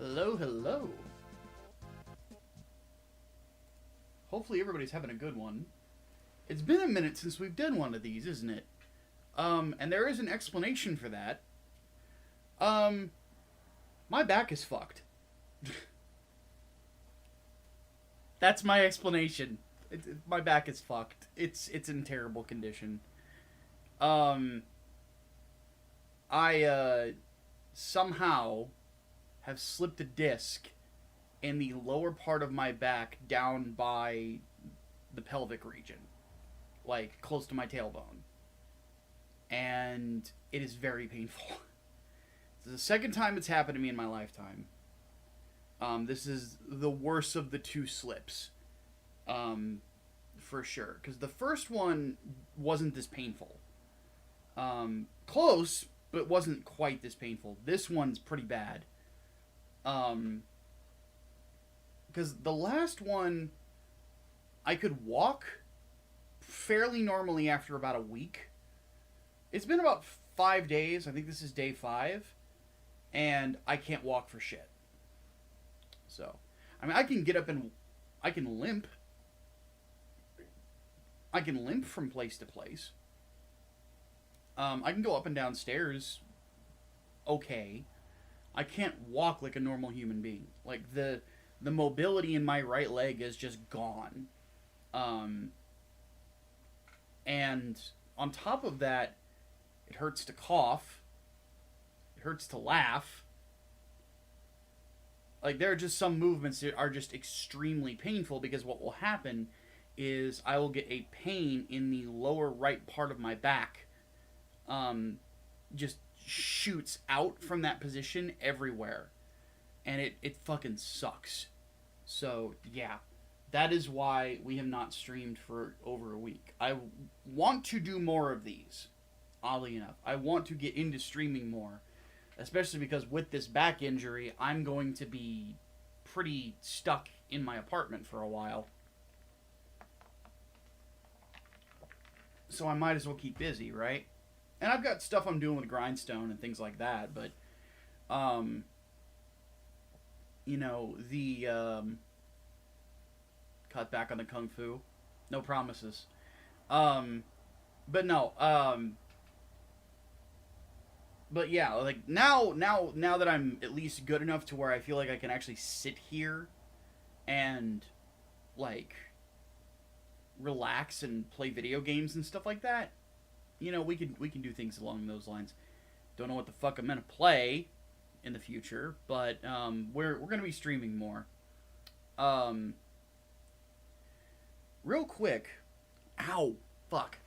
Hello, hello. Hopefully everybody's having a good one. It's been a minute since we've done one of these, isn't it? And there is an explanation for that. My back is fucked. That's my explanation. My back is fucked. It's in terrible condition. I somehow have slipped a disc in the lower part of my back down by the pelvic region, like close to my tailbone. And it is very painful. This is the second time it's happened to me in my lifetime. This is the worst of the two slips, for sure. Because the first one wasn't this painful. Close, but wasn't quite this painful. This one's pretty bad. Because the last one, I could walk fairly normally after about a week. It's been about 5 days. I think this is day 5. And I can't walk for shit. So, I mean, I can get up and I can limp. I can limp from place to place. I can go up and down stairs. Okay. I can't walk like a normal human being. Like, the mobility in my right leg is just gone. And on top of that, it hurts to cough. It hurts to laugh. Like, there are just some movements that are just extremely painful, because what will happen is I will get a pain in the lower right part of my back. Just shoots out from that position everywhere. And it fucking sucks. So, yeah. That is why we have not streamed for over a week. I want to do more of these, oddly enough. I want to get into streaming more. Especially because with this back injury, I'm going to be pretty stuck in my apartment for a while. So I might as well keep busy, right? And I've got stuff I'm doing with Grindstone and things like that, but, you know, cut back on the kung fu. No promises. But no, but yeah, like, now that I'm at least good enough to where I feel like I can actually sit here and, like, relax and play video games and stuff like that, you know, we can do things along those lines. Don't know what the fuck I'm gonna play in the future, but we're gonna be streaming more. Real quick, ow, fuck.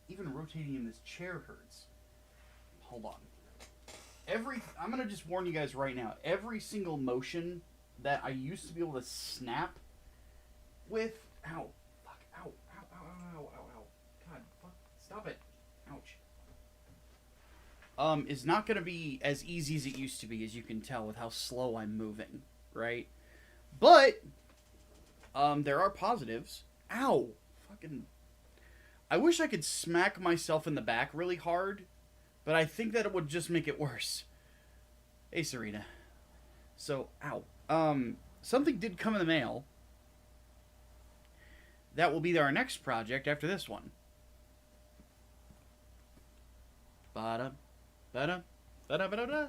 Even rotating in this chair hurts. Hold on. I'm gonna just warn you guys right now. Every single motion that I used to be able to snap with, ow, fuck, ow, ow, ow, ow, ow, ow, ow. God, fuck, stop it. Ouch. Is not gonna be as easy as it used to be, as you can tell with how slow I'm moving, right? But, there are positives. Ow, fucking. I wish I could smack myself in the back really hard, but I think that it would just make it worse. Hey, Serena. So, ow. Something did come in the mail. That will be our next project after this one. Ba-da, ba-da, ba-da, ba-da, ba-da.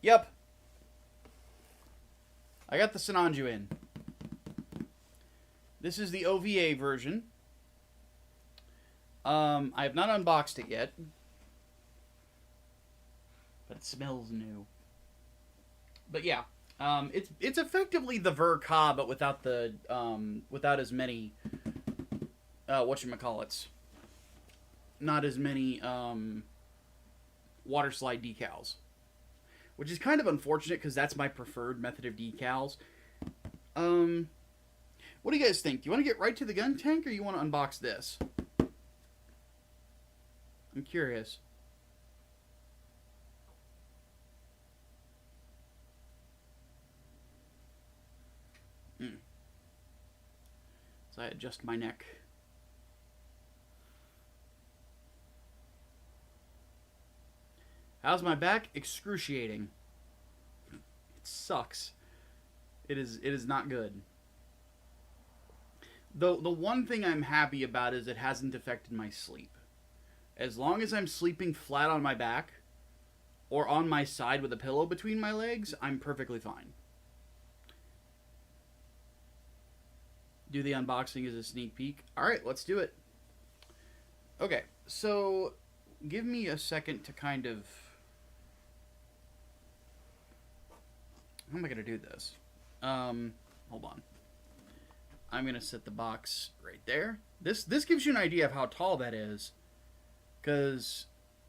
Yep. I got the Sinanju in. This is the OVA version. I have not unboxed it yet. But it smells new. But yeah. It's effectively the Ver-Ka, but without the, without as many, whatchamacallits. Not as many, water slide decals. Which is kind of unfortunate, because that's my preferred method of decals. What do you guys think? Do you want to get right to the Guntank, or you want to unbox this? I'm curious. So I adjust my neck. How's my back? Excruciating. It sucks. It is not good. The one thing I'm happy about is it hasn't affected my sleep. As long as I'm sleeping flat on my back or on my side with a pillow between my legs, I'm perfectly fine. Do the unboxing as a sneak peek. Alright, let's do it. Okay, so give me a second to kind of... How am I going to do this? Hold on. I'm going to set the box right there. This gives you an idea of how tall that is. Because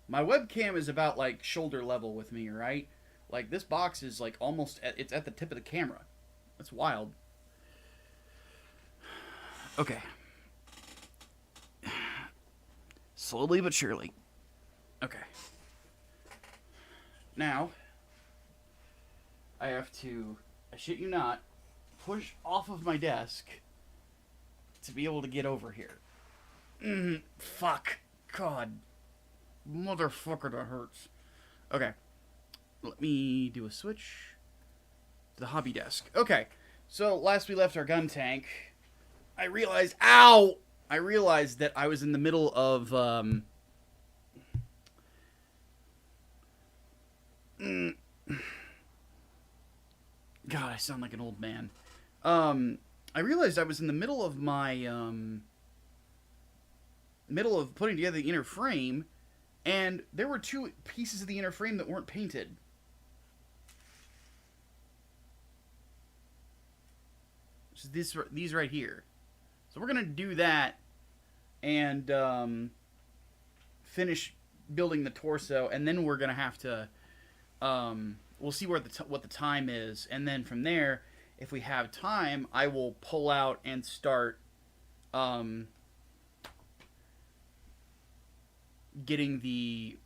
my webcam is about, like, shoulder level with me, right? Like, this box is, like, almost... It's at the tip of the camera. That's wild. Okay. Slowly but surely. Okay. Now, I have to, I shit you not, push off of my desk to be able to get over here. Fuck. God. Motherfucker, that hurts. Okay. Let me do a switch to the hobby desk. Okay. So, last we left our Guntank, I realized, ow! I realized that I was in the middle of, God, I sound like an old man. I realized I was in the middle of my, middle of putting together the inner frame, and there were two pieces of the inner frame that weren't painted. Which is these right here. So we're going to do that and finish building the torso, and then we're going to have to, we'll see where what the time is, and then from there, if we have time, I will pull out and start getting the,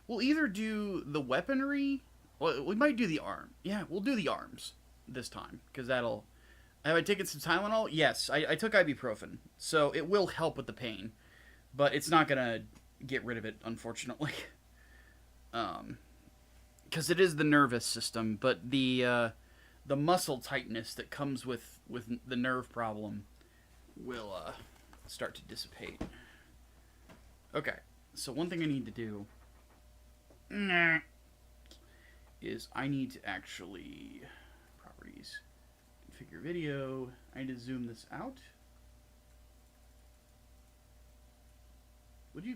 we'll either do the weaponry, well, we might do the arm. Yeah, we'll do the arms this time, because that'll... Have I taken some Tylenol? Yes, I took ibuprofen, so it will help with the pain, but it's not going to get rid of it, unfortunately. Because it is the nervous system, but the muscle tightness that comes with the nerve problem will start to dissipate. Okay, so one thing I need to do is I need to actually... Properties... Configure video. I need to zoom this out. Would you?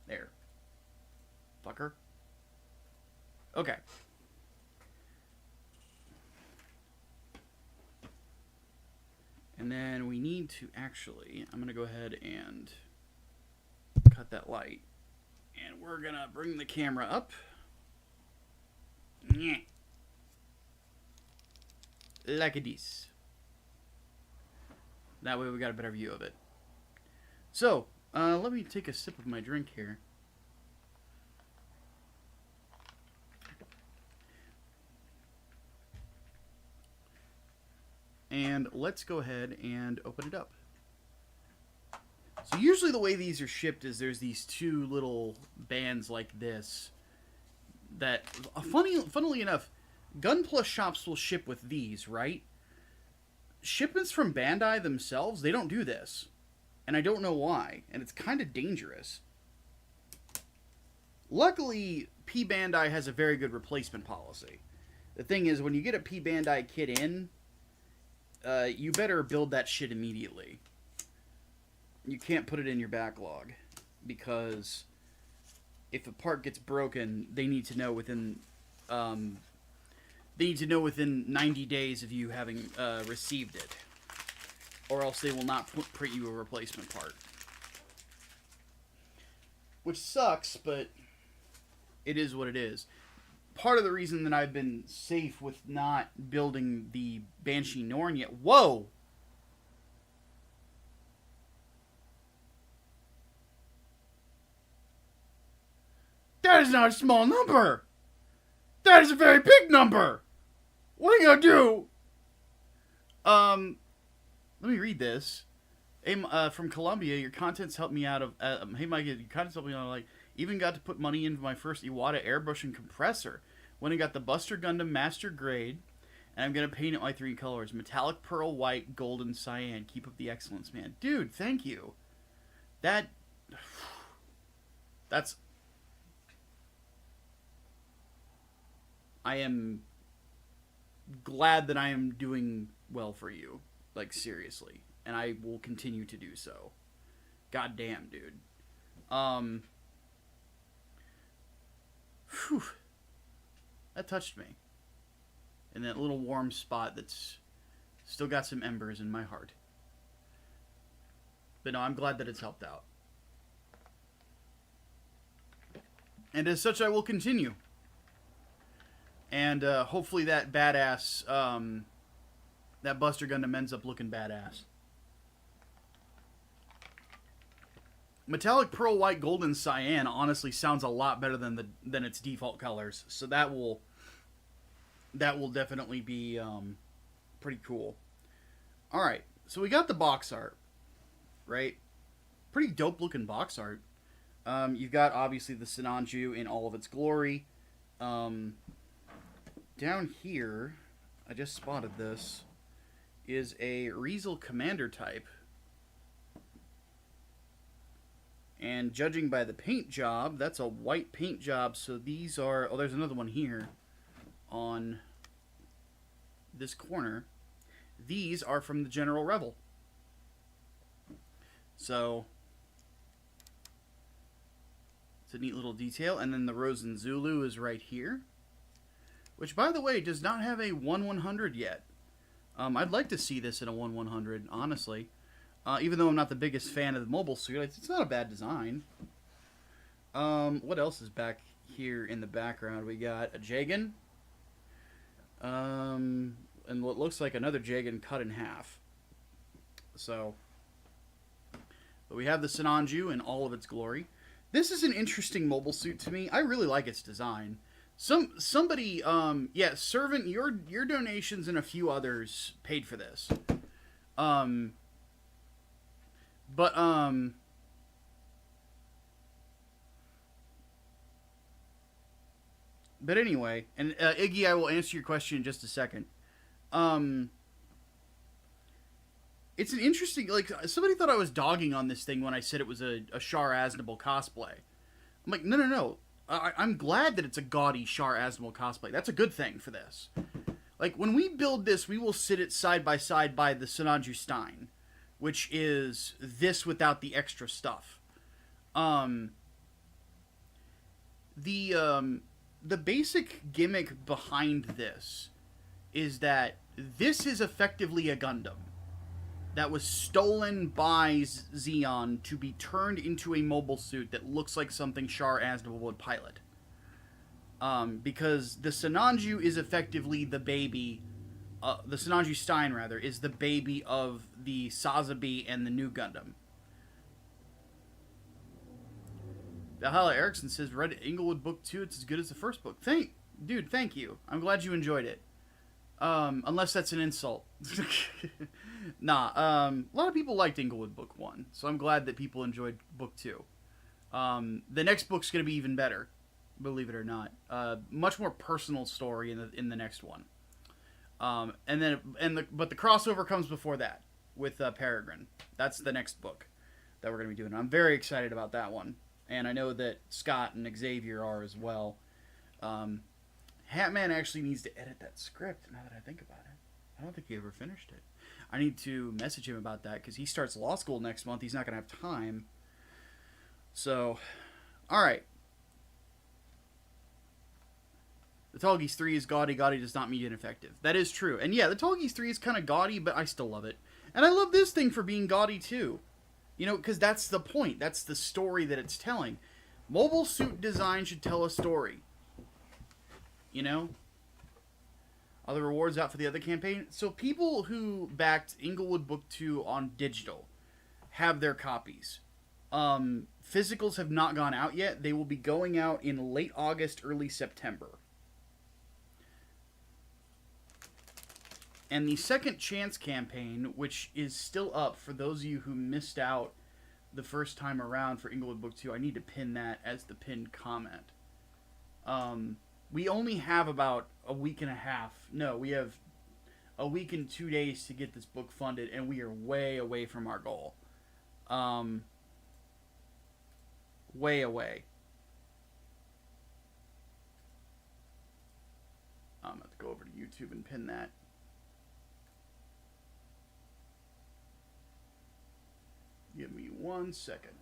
There. Fucker. Okay. And then we need to actually, I'm going to go ahead and cut that light. And we're going to bring the camera up. Yeah. Like this. That way we got a better view of it. So, let me take a sip of my drink here. And let's go ahead and open it up. So usually the way these are shipped is there's these two little bands like this. That, funnily enough, Gun Plus shops will ship with these, right? Shipments from Bandai themselves, they don't do this. And I don't know why. And it's kind of dangerous. Luckily, P Bandai has a very good replacement policy. The thing is, when you get a P Bandai kit in, you better build that shit immediately. You can't put it in your backlog. Because if a part gets broken, they need to know within... They need to know within 90 days of you having received it. Or else they will not print you a replacement part. Which sucks, but it is what it is. Part of the reason that I've been safe with not building the Banshee Norn yet... Whoa! That is not a small number! That is a very big number! What are you gonna do? Let me read this. Hey, from Colombia, your contents helped me out of... hey, Micah, your contents helped me out of, like... Even got to put money into my first Iwata airbrush and compressor. When I got the Buster Gundam Master Grade, and I'm going to paint it my 3 colors. Metallic pearl, white, gold, and cyan. Keep up the excellence, man. Dude, thank you. That's... I am glad that I am doing well for you. Like, seriously. And I will continue to do so. God damn, dude. Whew. That touched me. In that little warm spot that's still got some embers in my heart. But no, I'm glad that it's helped out. And as such, I will continue. And hopefully that badass, that Buster Gundam ends up looking badass. Metallic pearl, white, gold, and cyan honestly sounds a lot better than its default colors. So that will definitely be pretty cool. All right, so we got the box art, right? Pretty dope looking box art. You've got obviously the Sinanju in all of its glory. Down here, I just spotted this, is a Riesel Commander type. And judging by the paint job, that's a white paint job. So these are... Oh, there's another one here on this corner. These are from the General Rebel. So it's a neat little detail. And then the Rosen Zulu is right here. Which, by the way, does not have a 1/100 yet. I'd like to see this in a 1/100, honestly. Even though I'm not the biggest fan of the mobile suit, it's not a bad design. What else is back here in the background? We got a Jagan. And what looks like another Jagan cut in half. So, but we have the Sinanju in all of its glory. This is an interesting mobile suit to me. I really like its design. Somebody, yeah, Servant, your donations and a few others paid for this. But anyway, and Iggy, I will answer your question in just a second. It's an interesting, like, somebody thought I was dogging on this thing when I said it was a Char Aznable cosplay. I'm like, no. I'm glad that it's a gaudy Char Aznable cosplay. That's a good thing for this. Like, when we build this, we will sit it side by side by the Sinanju Stein, which is this without the extra stuff. The basic gimmick behind this is that this is effectively a Gundam that was stolen by Zeon to be turned into a mobile suit that looks like something Char Aznable would pilot. Because the Sinanju is effectively the baby... the Sinanju Stein, rather, is the baby of the Sazabi and the new Gundam. Valhalla Erickson says, read Englewood Book 2, it's as good as the first book. Dude, thank you. I'm glad you enjoyed it. Unless that's an insult. Nah, a lot of people liked Englewood Book 1, so I'm glad that people enjoyed Book 2. The next book's going to be even better, believe it or not. Much more personal story in the next one. But the crossover comes before that with Peregrine. That's the next book that we're going to be doing. I'm very excited about that one, and I know that Scott and Xavier are as well. Hatman actually needs to edit that script. Now that I think about it, I don't think he ever finished it. I need to message him about that because he starts law school next month. He's not going to have time. So, all right. The Tall Geese 3 is gaudy. Gaudy does not mean ineffective. That is true. And yeah, the Tall Geese 3 is kind of gaudy, but I still love it. And I love this thing for being gaudy too. You know, because that's the point. That's the story that it's telling. Mobile suit design should tell a story. You know? Are the rewards out for the other campaign? So people who backed Englewood Book 2 on digital have their copies. Physicals have not gone out yet. They will be going out in late August, early September. And the Second Chance campaign, which is still up for those of you who missed out the first time around for Englewood Book 2, I need to pin that as the pinned comment. We only have about a week and a half. No, we have a week and 2 days to get this book funded, and we are way away from our goal. Way away. I'm going to have to go over to YouTube and pin that. Give me 1 second.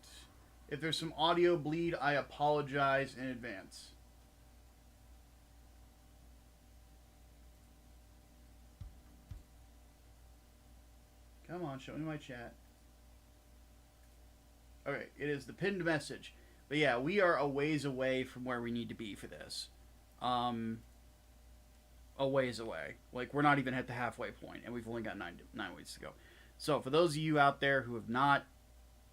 If there's some audio bleed, I apologize in advance. Come on, show me my chat. Okay, it is the pinned message. But yeah, we are a ways away from where we need to be for this. A ways away. Like, we're not even at the halfway point, and we've only got nine weeks to go. So, for those of you out there who have not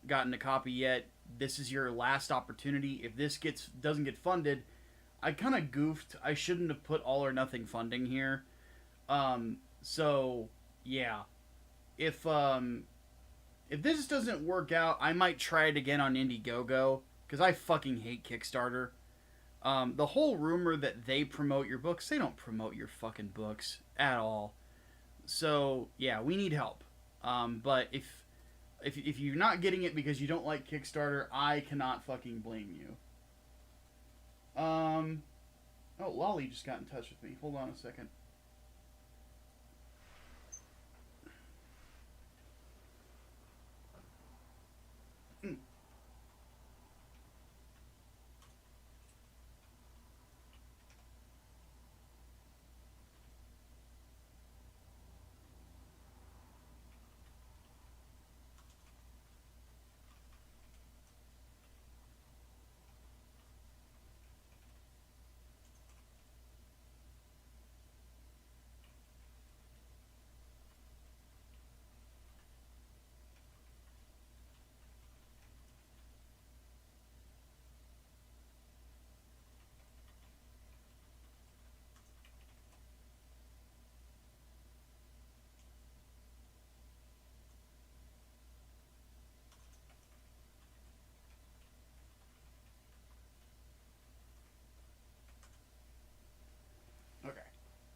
gotten a copy yet, this is your last opportunity. If this doesn't get funded, I kind of goofed. I shouldn't have put all or nothing funding here. So, yeah. If this doesn't work out, I might try it again on Indiegogo, because I fucking hate Kickstarter. The whole rumor that they promote your books, they don't promote your fucking books at all. So, yeah, we need help. But if you're not getting it because you don't like Kickstarter, I cannot fucking blame you. Oh, Lolly just got in touch with me. Hold on a second.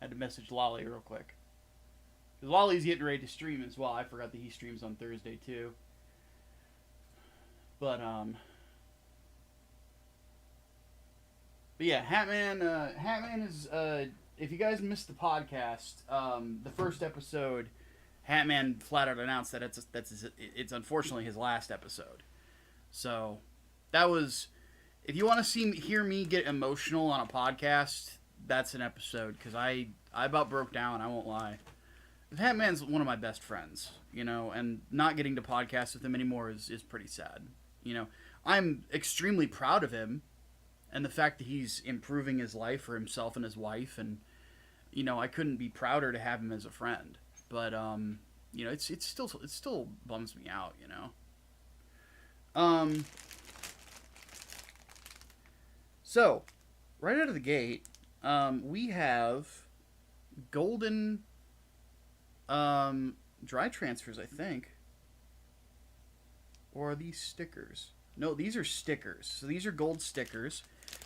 I had to message Lolly real quick. Because Lolly's getting ready to stream as well. I forgot that he streams on Thursday too. But yeah, Hatman is, if you guys missed the podcast, the first episode, Hatman flat out announced that it's unfortunately his last episode. So, that was, if you want to hear me get emotional on a podcast, that's an episode, because I about broke down, I won't lie. Hatman's one of my best friends, you know, and not getting to podcast with him anymore is pretty sad. You know, I'm extremely proud of him, and the fact that he's improving his life for himself and his wife, and, you know, I couldn't be prouder to have him as a friend. But, you know, it still bums me out, you know. So, right out of the gate, we have golden dry transfers, I think. Or are these stickers? No, these are stickers. So these are gold stickers,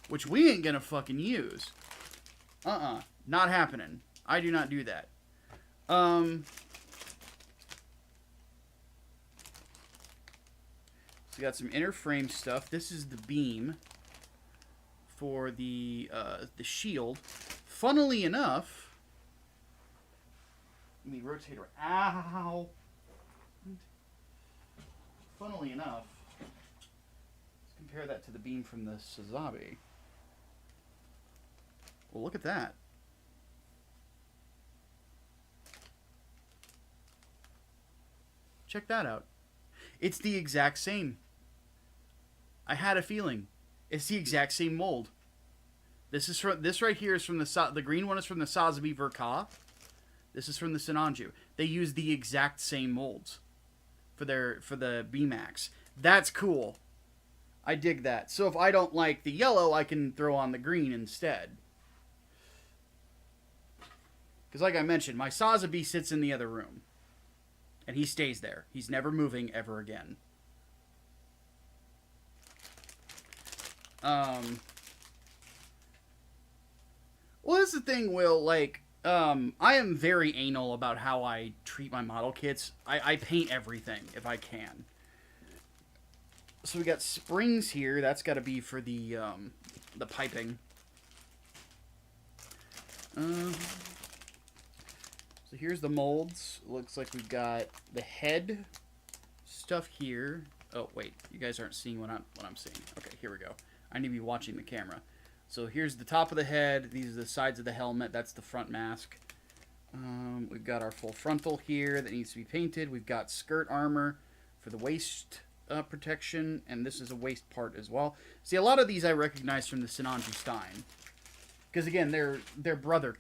which we ain't gonna fucking use. Not happening. I do not do that. So we got some inner frame stuff. This is the beam for the shield. Funnily enough, let me rotate her. Ow! Funnily enough, let's compare that to the beam from the Sazabi. Well, look at that. Check that out. It's the exact same. I had a feeling. It's the exact same mold. This right here is from the green one is from the Sazabi Verka. This is from the Sinanju. They use the exact same molds for the B-Max. That's cool. I dig that. So if I don't like the yellow, I can throw on the green instead. Because like I mentioned, my Sazabi sits in the other room. And he stays there. He's never moving ever again. Well, that's the thing, Will. Like, I am very anal about how I treat my model kits. I paint everything if I can. So we got springs here. That's got to be for the piping. So here's the molds. Looks like we've got the head stuff here. Oh wait, you guys aren't seeing what I'm seeing. Okay, here we go. I need to be watching the camera. So here's the top of the head. These are the sides of the helmet. That's the front mask. We've got our full frontal here that needs to be painted. We've got skirt armor for the waist protection, and this is a waist part as well. See, a lot of these I recognize from the Sinanju Stein, because again, they're brother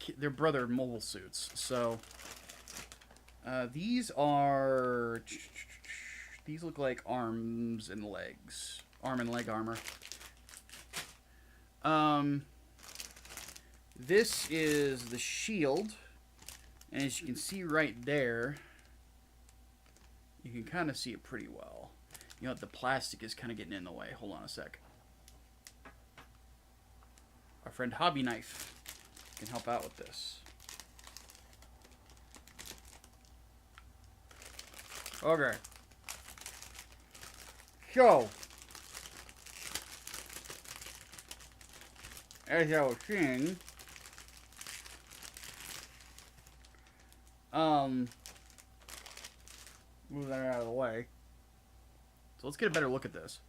mobile suits. So these look like arms and legs, arm and leg armor. This is the shield, and as you can see right there, you can kind of see it pretty well. You know what, the plastic is kind of getting in the way. Hold on a sec. Our friend Hobby Knife can help out with this. Okay. So, as I was saying, move that out of the way. So let's get a better look at this.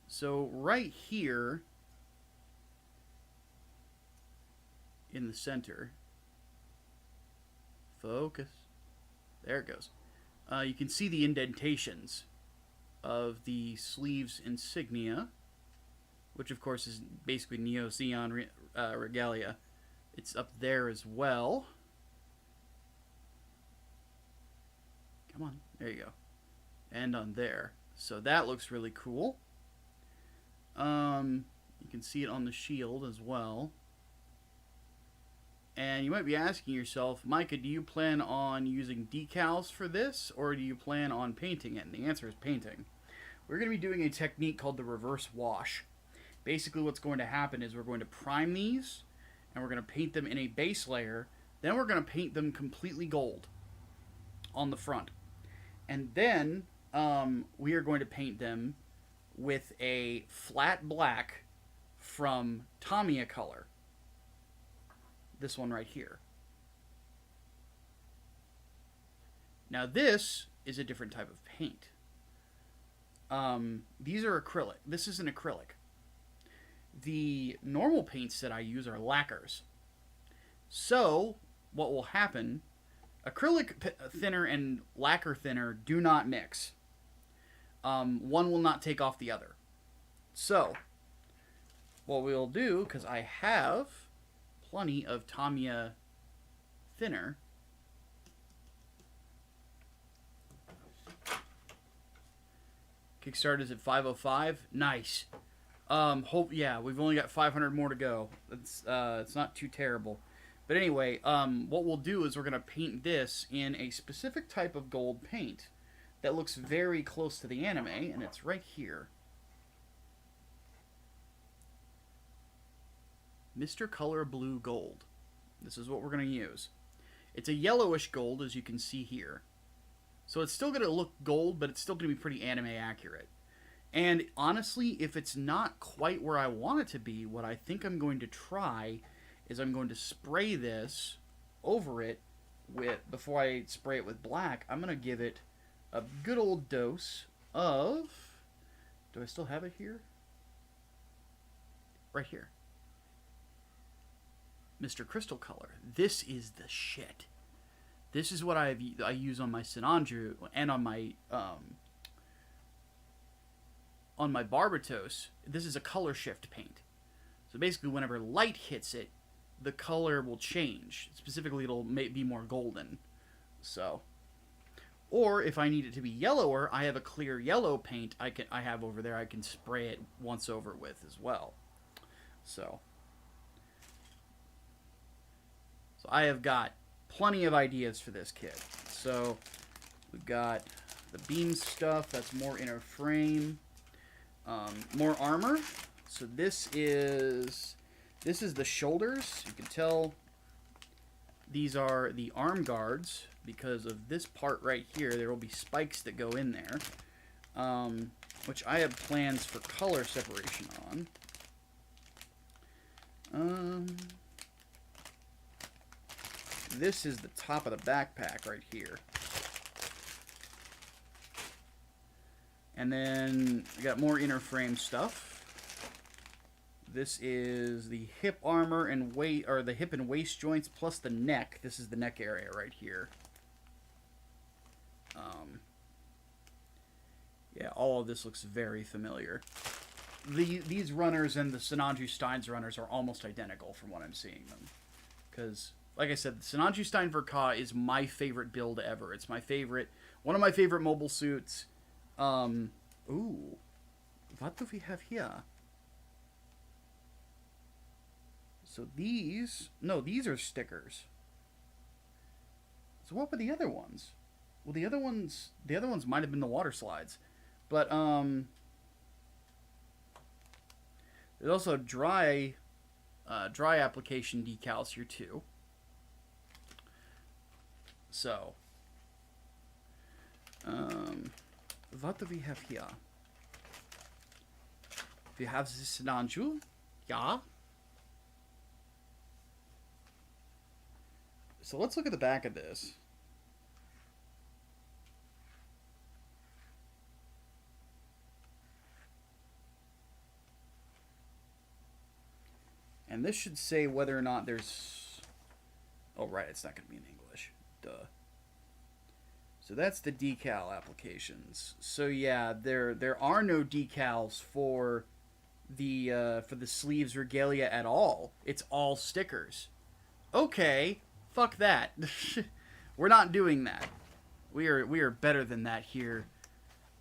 So right here in the center, focus, there it goes. You can see the indentations of the sleeves insignia, which of course is basically Neo Zeon regalia. It's up there as well. Come on, there you go. And on there. So that looks really cool. You can see it on the shield as well. And you might be asking yourself, Micah, do you plan on using decals for this, or do you plan on painting it? And the answer is painting. We're going to be doing a technique called the reverse wash. Basically what's going to happen is we're going to prime these, and we're going to paint them in a base layer. Then we're going to paint them completely gold on the front. And then we are going to paint them with a flat black from Tamiya color. This one right here. Now this is a different type of paint. These are acrylic. This is an acrylic. The normal paints that I use are lacquers. So what will happen, acrylic thinner and lacquer thinner do not mix. One will not take off the other. So what we'll do, because I have plenty of Tamiya thinner, Kickstarter is at 505. Nice. Yeah, we've only got 500 more to go. It's not too terrible. But anyway, what we'll do is we're going to paint this in a specific type of gold paint that looks very close to the anime, and it's right here. Mr. Color Blue Gold. This is what we're going to use. It's a yellowish gold, as you can see here. So it's still going to look gold, but it's still going to be pretty anime accurate. And honestly, if it's not quite where I want it to be, what I think I'm going to try is I'm going to spray this over it before I spray it with black. I'm going to give it a good old dose of, do I still have it here? Right here. Mr. Crystal Color. This is the shit. This is what I use on my Sinanju and on my Barbatos. This is a color shift paint. So basically whenever light hits it, the color will change. Specifically, it'll be more golden. So, or if I need it to be yellower, I have a clear yellow paint I have over there. I can spray it once over with as well. So I have got plenty of ideas for this kit. So we've got the beam stuff. That's more inner frame. More armor. So this is the shoulders. You can tell these are the arm guards because of this part right here. There will be spikes that go in there, which I have plans for color separation on. This is the top of the backpack right here. And then we got more inner frame stuff. This is the hip armor and the hip and waist joints plus the neck. This is the neck area right here. Yeah, all of this looks very familiar. These runners and the Sinanju Stein's runners are almost identical from what I'm seeing them. Because, like I said, the Sinanju Stein Verka is my favorite build ever. It's my favorite, one of my favorite mobile suits. Ooh. What do we have here? So these are stickers. So what were the other ones? Well, the other ones might have been the water slides. But, there's also dry application decals here too. So, what do we have here? We have this Sinanju. Yeah. So let's look at the back of this. And this should say whether or not there's... Oh, right, it's not going to be in English. Duh. So that's the decal applications. So yeah, there are no decals for the sleeves regalia at all. It's all stickers. Okay, fuck that. We're not doing that. We are better than that here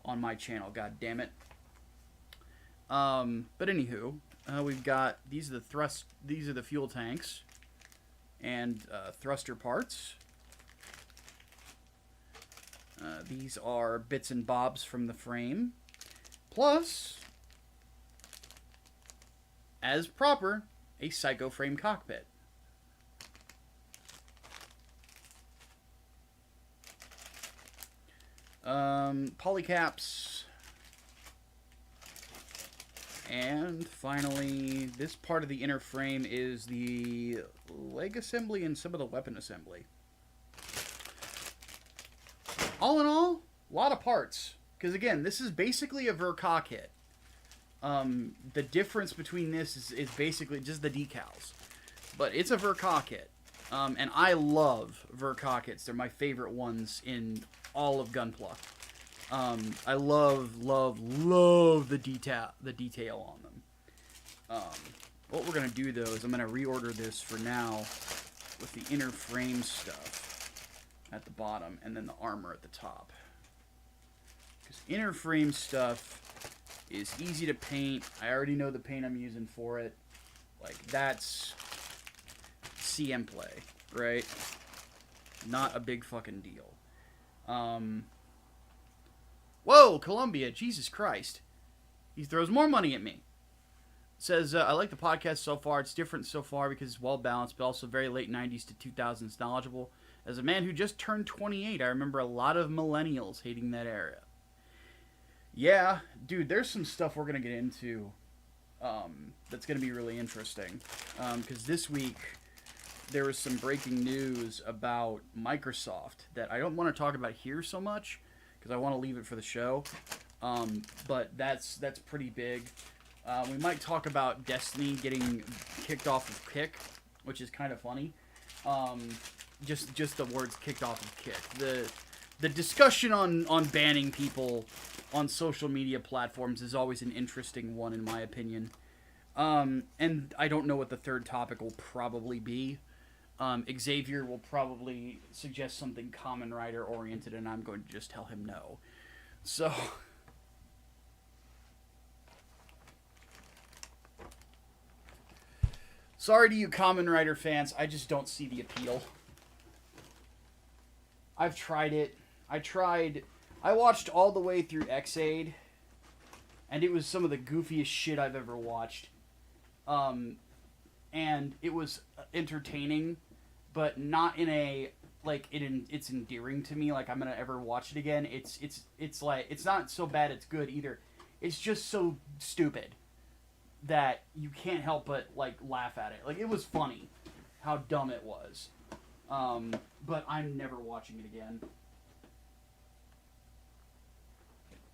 on my channel. God damn it. But anywho, we've got these are the fuel tanks and thruster parts. These are bits and bobs from the frame, plus, as proper, a psycho frame cockpit. Polycaps. And finally, this part of the inner frame is the leg assembly and some of the weapon assembly. All in all, a lot of parts. Because again, this is basically a Verka kit. The difference between this is basically just the decals. But it's a Verka kit. And I love Verka kits. They're my favorite ones in all of Gunpla. I love the detail on them. What we're going to do, though, is I'm going to reorder this for now with the inner frame stuff at the bottom and then the armor at the top. Because inner frame stuff is easy to paint. I already know the paint I'm using for it. Like, that's CM play, right? Not a big fucking deal. Whoa, Columbia, Jesus Christ. He throws more money at me. Says, I like the podcast so far. It's different so far because it's well balanced, but also very late 90s to 2000s knowledgeable. As a man who just turned 28, I remember a lot of millennials hating that era. Yeah, dude, there's some stuff we're going to get into that's going to be really interesting. Because this week, there was some breaking news about Microsoft that I don't want to talk about here so much, because I want to leave it for the show. But that's pretty big. We might talk about Destiny getting kicked off of Kick, which is kind of funny. Just the words kicked off of Kick. The discussion on banning people on social media platforms is always an interesting one, in my opinion. And I don't know what the third topic will probably be. Xavier will probably suggest something Kamen Rider oriented, and I'm going to just tell him no. So... Sorry to you Kamen Rider fans, I just don't see the appeal. I've tried it. I I watched all the way through X-Aid, and it was some of the goofiest shit I've ever watched. And it was entertaining, but not in a like it's endearing to me. Like I'm gonna ever watch it again. It's like it's not so bad it's good either. It's just so stupid that you can't help but like laugh at it. Like it was funny how dumb it was, but I'm never watching it again.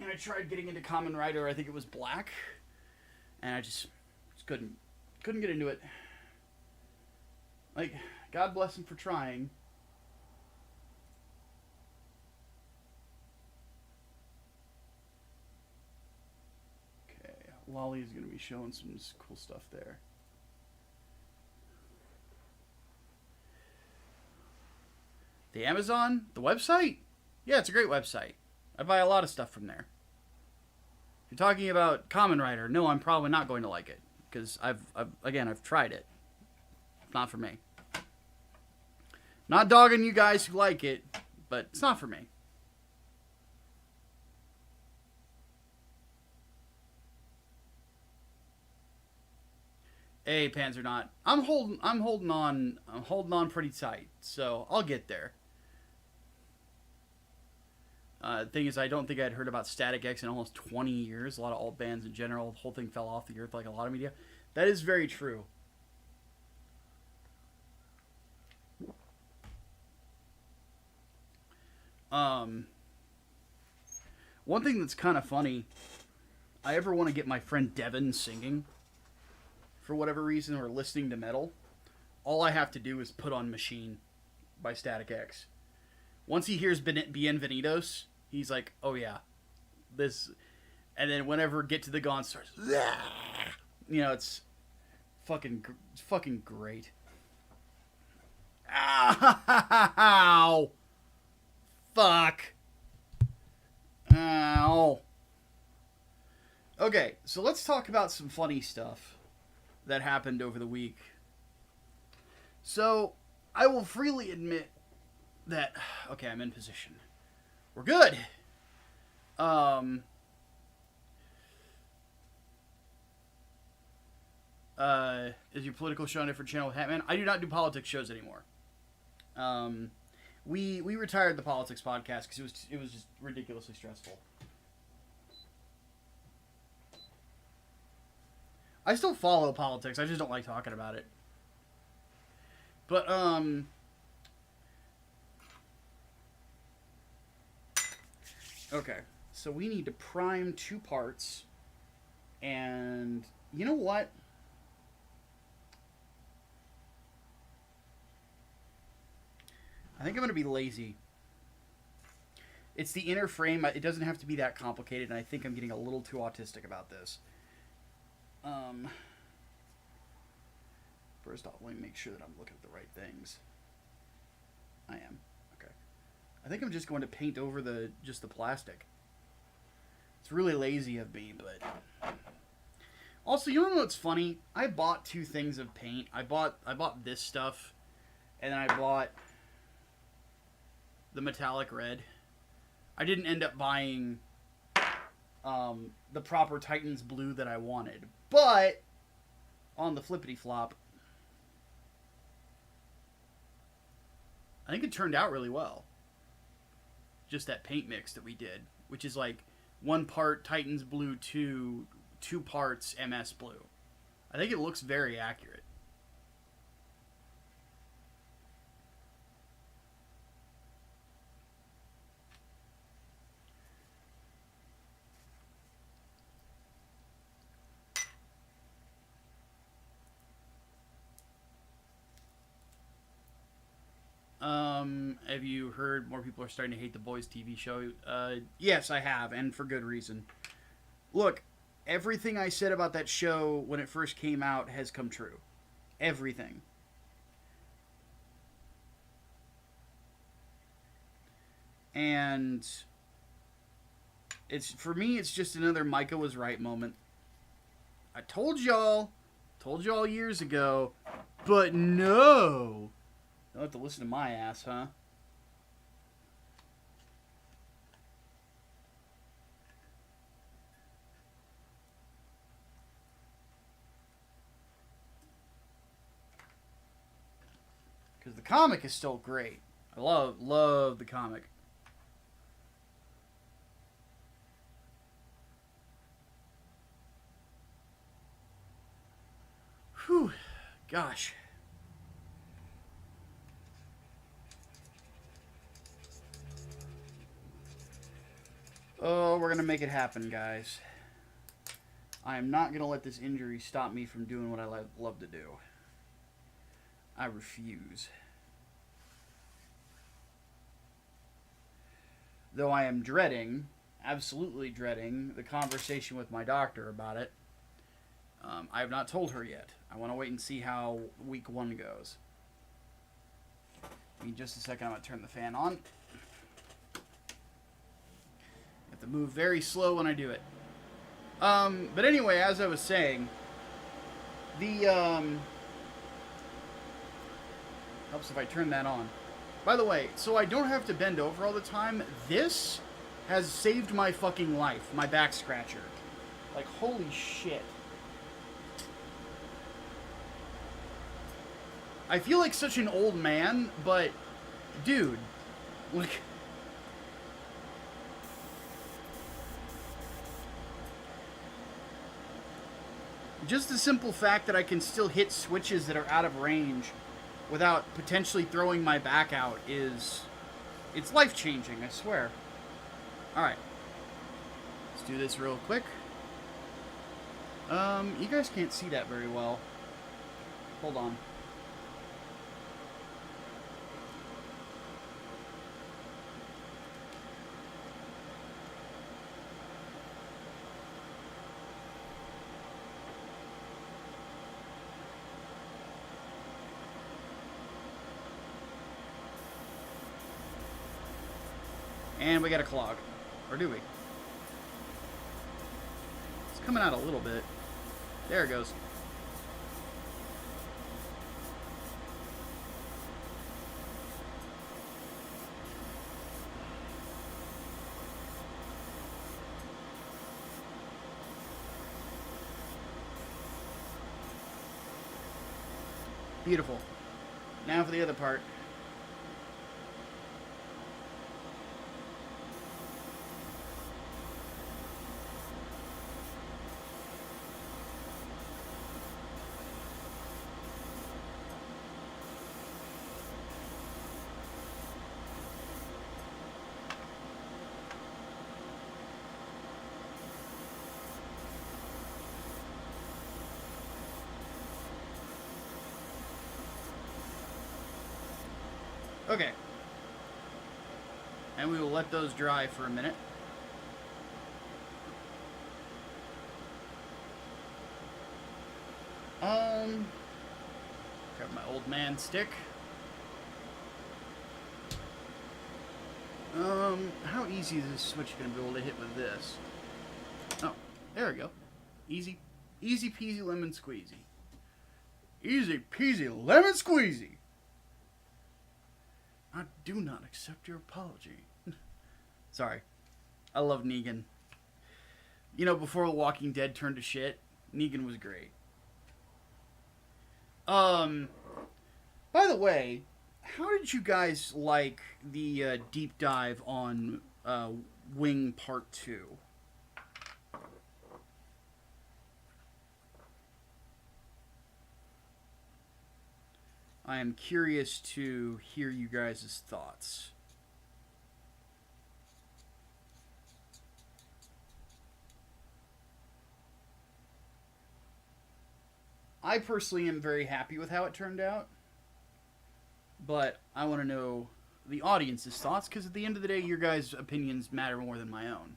And I tried getting into Kamen Rider. I think it was Black, and I just couldn't get into it. Like, God bless him for trying. Okay, Lolly's going to be showing some cool stuff there. The Amazon? The website? Yeah, it's a great website. I buy a lot of stuff from there. If you're talking about Kamen Rider, no, I'm probably not going to like it. Because I've tried it. Not for me. Not dogging you guys who like it, but it's not for me. Hey, Panzernaut, I'm holding on pretty tight, so I'll get there. Thing is, I don't think I'd heard about Static X in almost 20 years. A lot of alt bands in general, the whole thing fell off the earth like a lot of media. That is very true. One thing that's kind of funny, I ever want to get my friend Devin singing, for whatever reason, or listening to metal, all I have to do is put on Machine by Static X. Once he hears Bienvenidos, he's like, oh yeah, this, and then whenever Get to the Gone starts, you know, it's fucking great. Ow! Fuck. Ow. Okay, so let's talk about some funny stuff that happened over the week. So, I will freely admit that... Okay, I'm in position. We're good. Is your political show on a different channel with Hatman? I do not do politics shows anymore. We retired the politics podcast because it was just ridiculously stressful. I still follow politics. I just don't like talking about it. But okay. So we need to prime 2 parts, and you know what? I think I'm going to be lazy. It's the inner frame. It doesn't have to be that complicated, and I think I'm getting a little too autistic about this. First off, let me make sure that I'm looking at the right things. I am. Okay. I think I'm just going to paint over just the plastic. It's really lazy of me, but... Also, you know what's funny? I bought 2 things of paint. I bought this stuff, and then I bought the metallic red. I didn't end up buying the proper Titans blue that I wanted. But, on the flippity flop, I think it turned out really well. Just that paint mix that we did, which is like 1 part Titans blue, 2 parts MS blue. I think it looks very accurate. Have you heard more people are starting to hate The Boys TV show? Yes, I have, and for good reason. Look, everything I said about that show when it first came out has come true. Everything. And for me, it's just another Micah was right moment. I told y'all years ago, but no. Don't have to listen to my ass, huh? comic is still great. I love the comic. Whew. Gosh. Oh, we're going to make it happen, guys. I am not going to let this injury stop me from doing what I love to do. I refuse. Though I am dreading, absolutely dreading, the conversation with my doctor about it. I have not told her yet. I want to wait and see how week 1 goes. Give me just a second. I'm going to turn the fan on. Have to move very slow when I do it. But anyway, as I was saying, the helps if I turn that on. By the way, so I don't have to bend over all the time. This has saved my fucking life. My back scratcher. Like, holy shit. I feel like such an old man, but dude, like, just the simple fact that I can still hit switches that are out of range without potentially throwing my back out it's life-changing, I swear. Alright. Let's do this real quick. You guys can't see that very well. Hold on. And we got a clog. Or do we? It's coming out a little bit. There it goes. Beautiful. Now for the other part. Okay. And we will let those dry for a minute. Grab my old man stick. How easy is this switch going to be able to hit with this? Oh, there we go. Easy peasy lemon squeezy. Easy peasy lemon squeezy. I do not accept your apology. Sorry. I love Negan. You know, before The Walking Dead turned to shit, Negan was great. By the way, how did you guys like the deep dive on Wing Part 2? I am curious to hear you guys' thoughts. I personally am very happy with how it turned out, but I want to know the audience's thoughts, because at the end of the day, your guys' opinions matter more than my own.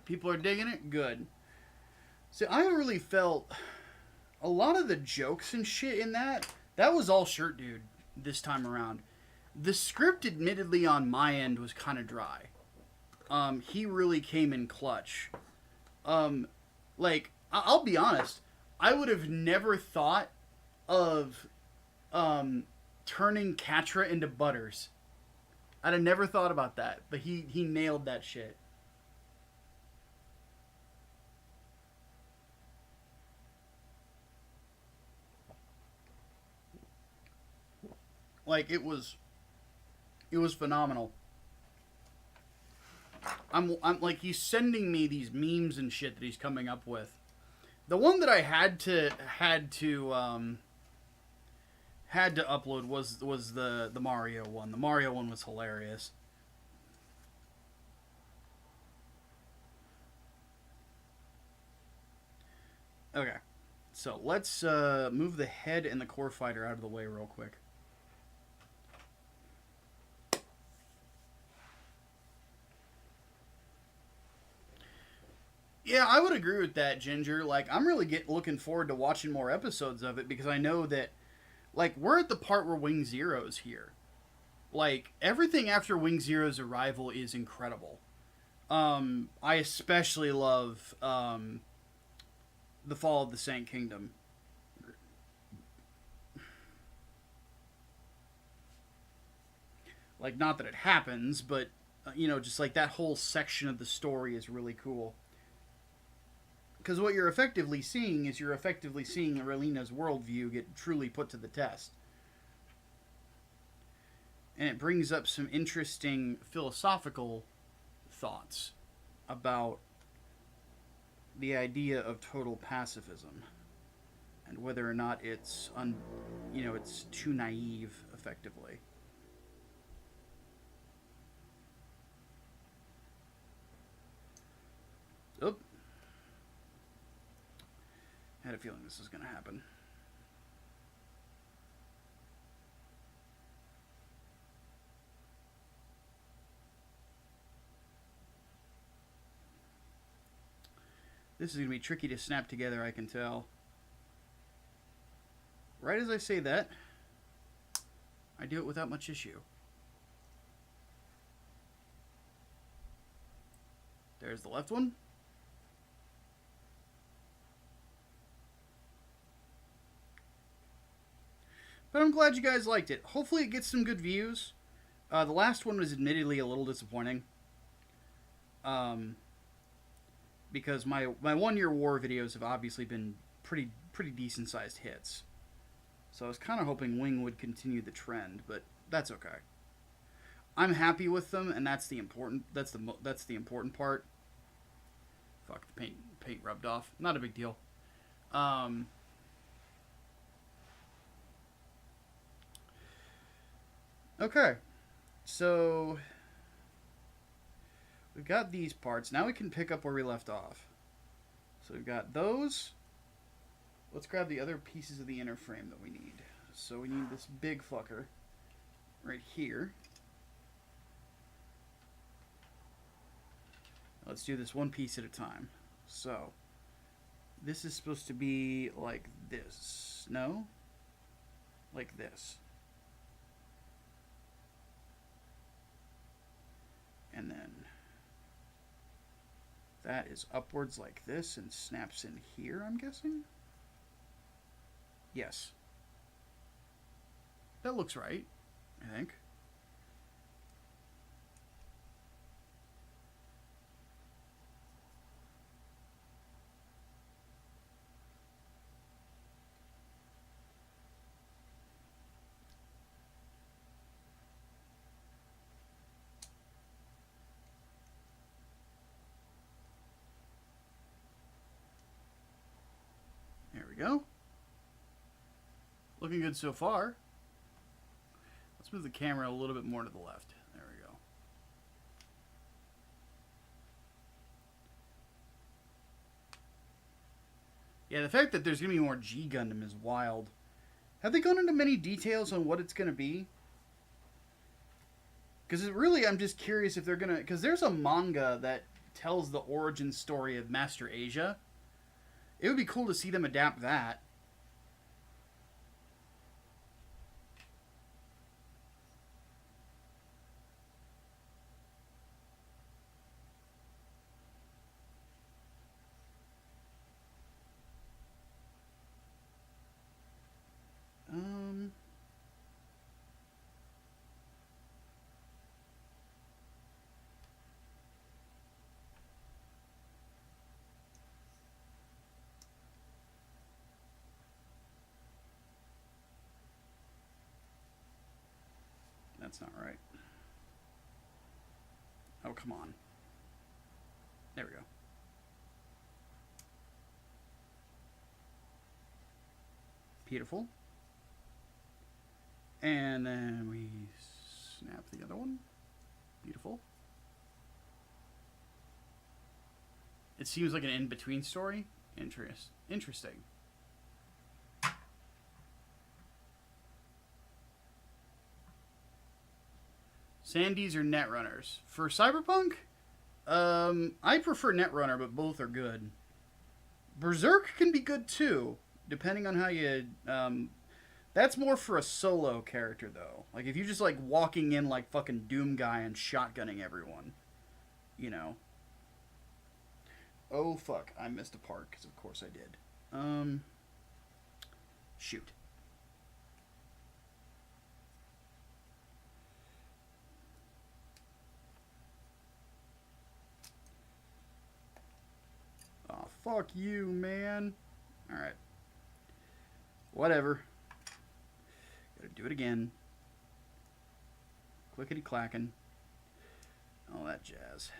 People are digging it? Good. See, I really felt a lot of the jokes and shit in that was all Shirt Dude this time around. The script, admittedly, on my end was kind of dry. He really came in clutch. Like, I'll be honest, I would have never thought of turning Katra into Butters. I'd have never thought about that, but he nailed that shit. Like, it was phenomenal. I'm like, he's sending me these memes and shit that he's coming up with. The one that I had to upload was the Mario one. The Mario one was hilarious. Okay, so let's move the head and the core fighter out of the way real quick. Yeah, I would agree with that, Ginger. Like, I'm really looking forward to watching more episodes of it because I know that, like, we're at the part where Wing Zero's here. Like, everything after Wing Zero's arrival is incredible. I especially love the Fall of the Saint Kingdom. Like, not that it happens, but, you know, just like that whole section of the story is really cool. Because what you're effectively seeing is Relina's worldview get truly put to the test. And it brings up some interesting philosophical thoughts about the idea of total pacifism and whether or not it's it's too naive, effectively. Oop. I had a feeling this was going to happen. This is going to be tricky to snap together, I can tell. Right as I say that, I do it without much issue. There's the left one. But I'm glad you guys liked it. Hopefully it gets some good views. The last one was admittedly a little disappointing. Because my 1 year war videos have obviously been pretty decent sized hits. So I was kind of hoping Wing would continue the trend, but that's okay. I'm happy with them, and that's the important part. Fuck, the paint rubbed off. Not a big deal. Okay, so we've got these parts. Now we can pick up where we left off. So we've got those. Let's grab the other pieces of the inner frame that we need. So we need this big fucker right here. Let's do this one piece at a time. So this is supposed to be like this. No? Like this. And then that is upwards like this and snaps in here, I'm guessing? Yes. That looks right, I think. Go. Looking good so far. Let's move the camera a little bit more to the left. There we go. Yeah, the fact that there's going to be more G Gundam is wild. Have they gone into many details on what it's going to be? Because really, I'm just curious if they're going to... Because there's a manga that tells the origin story of Master Asia. It would be cool to see them adapt that. That's not right. Oh, come on. There we go. Beautiful. And then we snap the other one. Beautiful. It seems like an in-between story. Interesting. Sandies or Netrunners? For Cyberpunk, I prefer Netrunner, but both are good. Berserk can be good too, depending on how you... that's more for a solo character, though. Like, if you're just, like, walking in like fucking Doom Guy and shotgunning everyone. You know. Oh, fuck. I missed a part, because of course I did. Shoot. Oh, fuck you, man. Alright. Whatever. Gotta do it again. Clickety-clacking. All that jazz.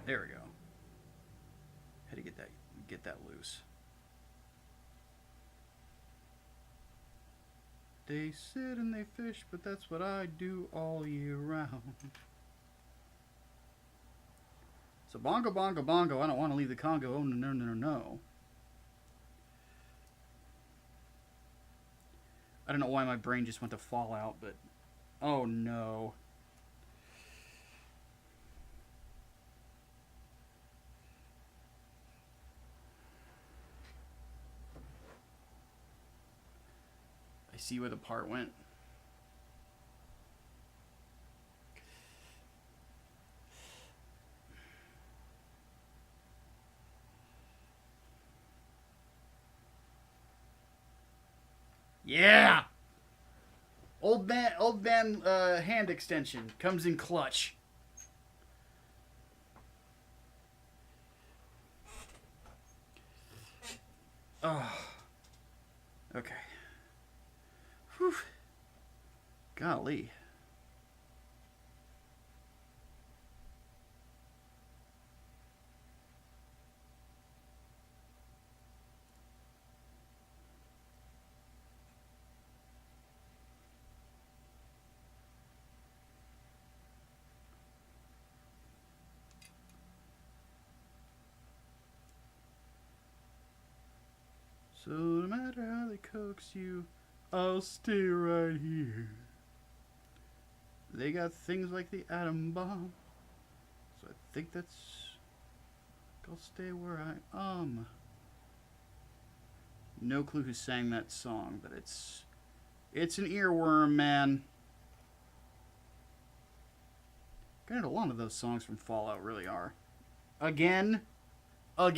There we go. Had to get that loose. They sit and they fish, but that's what I do all year round. So bongo, bongo, bongo, I don't want to leave the Congo. Oh, no, no, no, no. I don't know why my brain just went to Fallout, but... Oh, no. I see where the part went. Yeah! Old man hand extension comes in clutch. Oh. Okay. Whew. Golly. So no matter how they coax you, I'll stay right here. They got things like the atom bomb, so I think I'll stay where I am. No clue who sang that song, but it's an earworm, man. Granted, a lot of those songs from Fallout really are. Again. Oh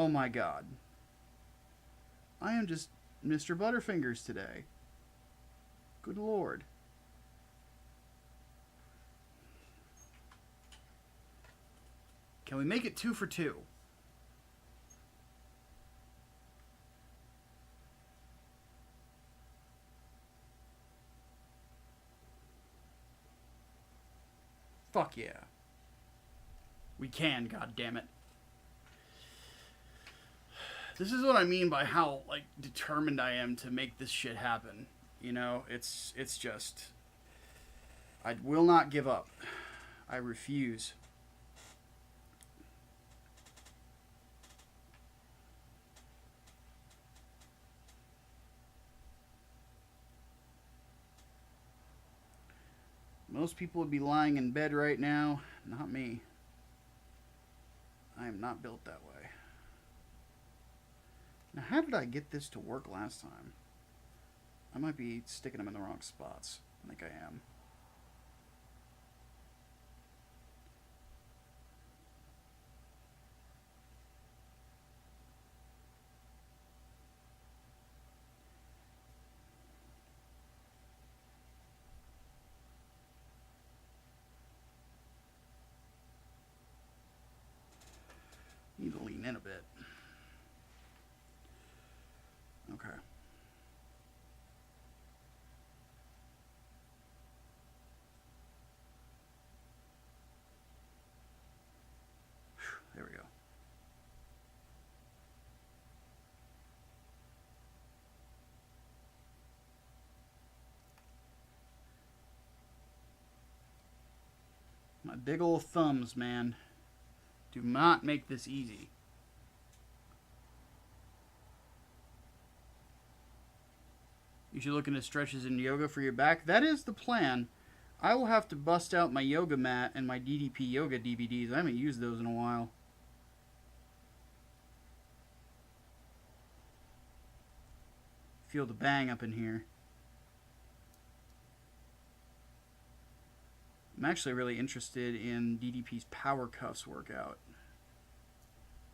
my god. I am just Mr. Butterfingers today. Good lord. Can we make it 2 for 2? Fuck yeah. We can, goddammit. This is what I mean by how like determined I am to make this shit happen. You know, it's just I will not give up. I refuse. Most people would be lying in bed right now. Not me. I am not built that way. Now, how did I get this to work last time? I might be sticking them in the wrong spots. I think I am. Need to lean in a bit. Okay. There we go. My big old thumbs, man. Do not make this easy. You should look into stretches in yoga for your back. That is the plan. I will have to bust out my yoga mat and my DDP yoga DVDs. I haven't used those in a while. Feel the bang up in here. I'm actually really interested in DDP's Power Cuffs workout.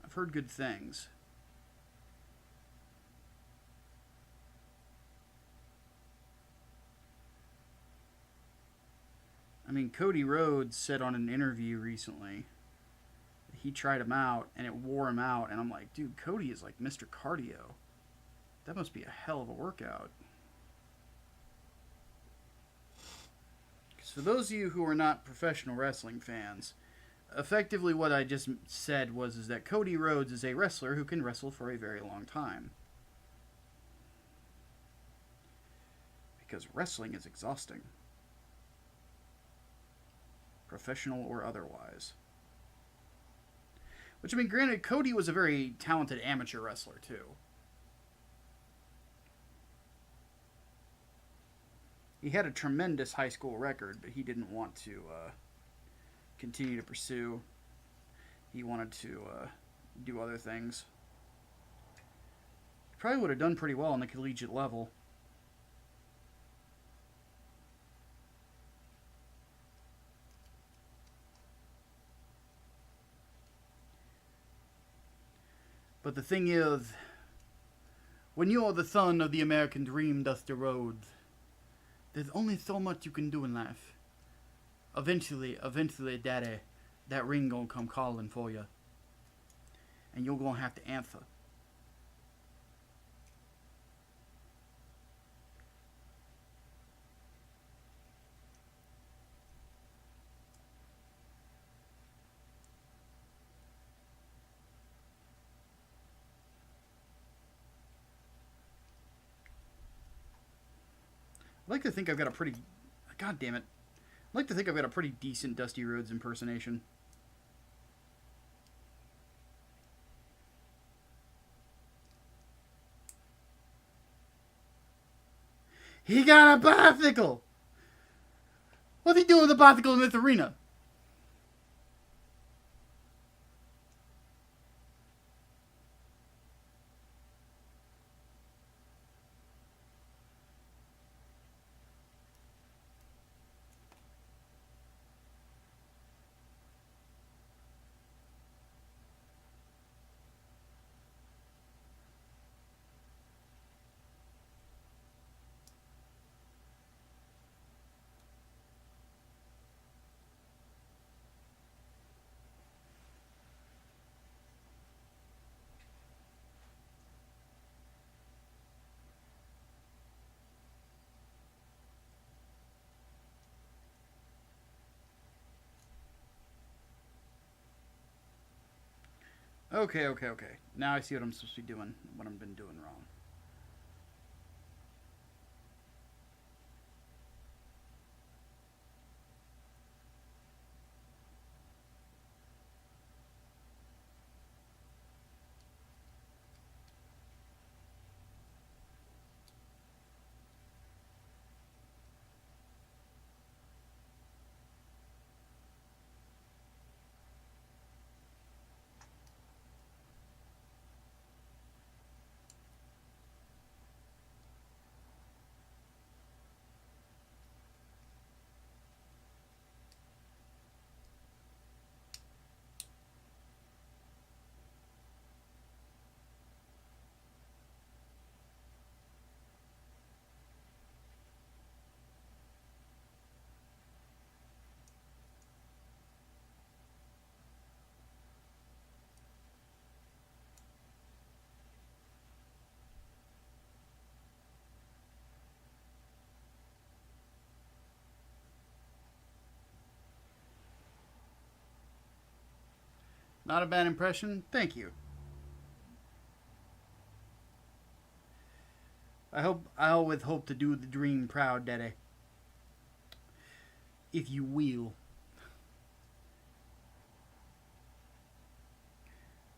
I've heard good things. I mean, Cody Rhodes said on an interview recently that he tried him out and it wore him out. And I'm like, dude, Cody is like Mr. Cardio. That must be a hell of a workout. For those of you who are not professional wrestling fans, effectively what I just said is that Cody Rhodes is a wrestler who can wrestle for a very long time. Because wrestling is exhausting. Professional or otherwise. Which, I mean, granted, Cody was a very talented amateur wrestler, too. He had a tremendous high school record, but he didn't want to continue to pursue. He wanted to do other things. He probably would have done pretty well on the collegiate level. But the thing is, when you are the son of the American dream, Dusty Rhodes, there's only so much you can do in life. Eventually, Daddy, that ring gonna come calling for you. And you're gonna have to answer. I like to think I've got a pretty... God damn it. I like to think I've got a pretty decent Dusty Rhodes impersonation. He got a bicycle! What's he doing with a bicycle in this arena? Okay, okay, okay. Now I see what I'm supposed to be doing, what I've been doing wrong. Not a bad impression. Thank you. I always hope to do the dream proud, Daddy. If you will.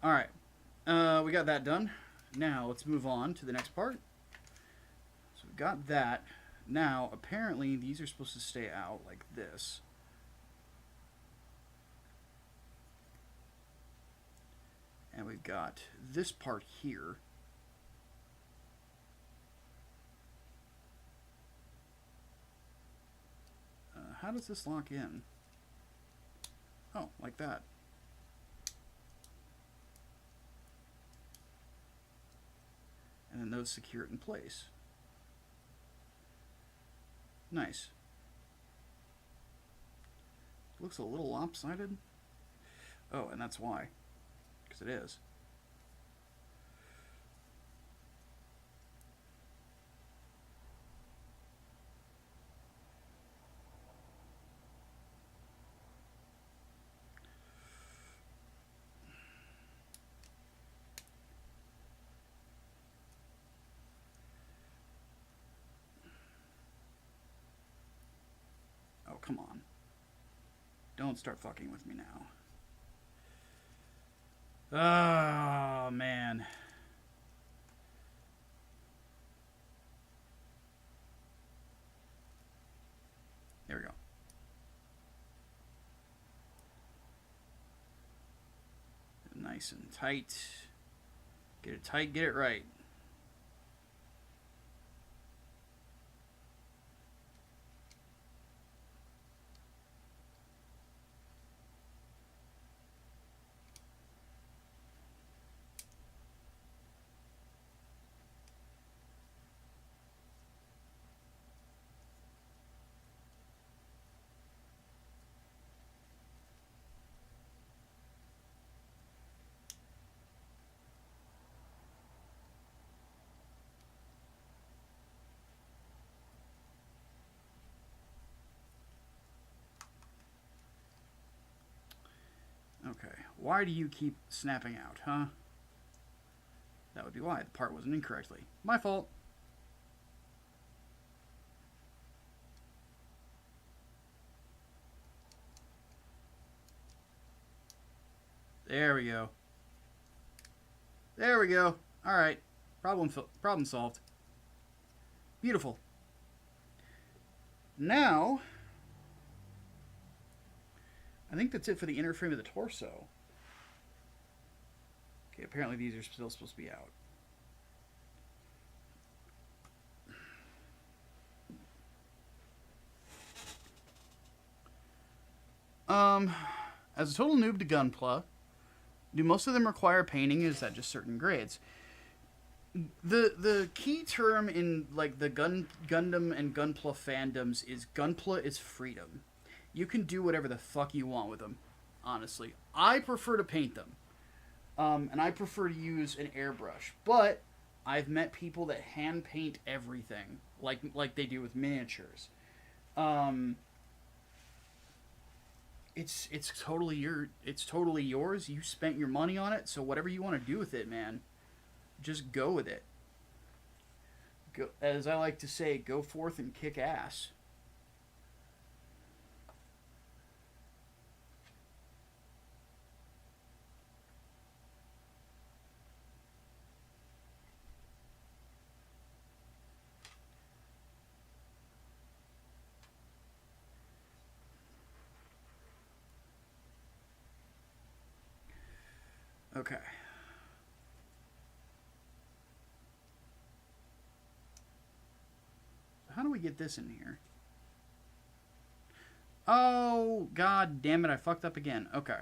Alright. We got that done. Now, let's move on to the next part. So we got that. Now, apparently, these are supposed to stay out like this. And we've got this part here. How does this lock in? Oh, like that. And then those secure it in place. Nice. Looks a little lopsided. Oh, and that's why. Because it is. Oh, come on. Don't start fucking with me now. Oh, man. There we go. Nice and tight. Get it tight, get it right. Okay, why do you keep snapping out, huh? That would be why. The part wasn't in correctly. My fault. There we go. There we go. Alright. Problem solved. Beautiful. Now, I think that's it for the inner frame of the torso. Okay, apparently these are still supposed to be out. As a total noob to Gunpla, do most of them require painting? Is that just certain grades? The key term in like the Gundam and Gunpla fandoms is Gunpla is freedom. You can do whatever the fuck you want with them. Honestly, I prefer to paint them, and I prefer to use an airbrush. But I've met people that hand paint everything, like they do with miniatures. it's totally yours. You spent your money on it, so whatever you want to do with it, man, just go with it. Go, as I like to say, go forth and kick ass. Okay. How do we get this in here? Oh, god damn it, I fucked up again. Okay.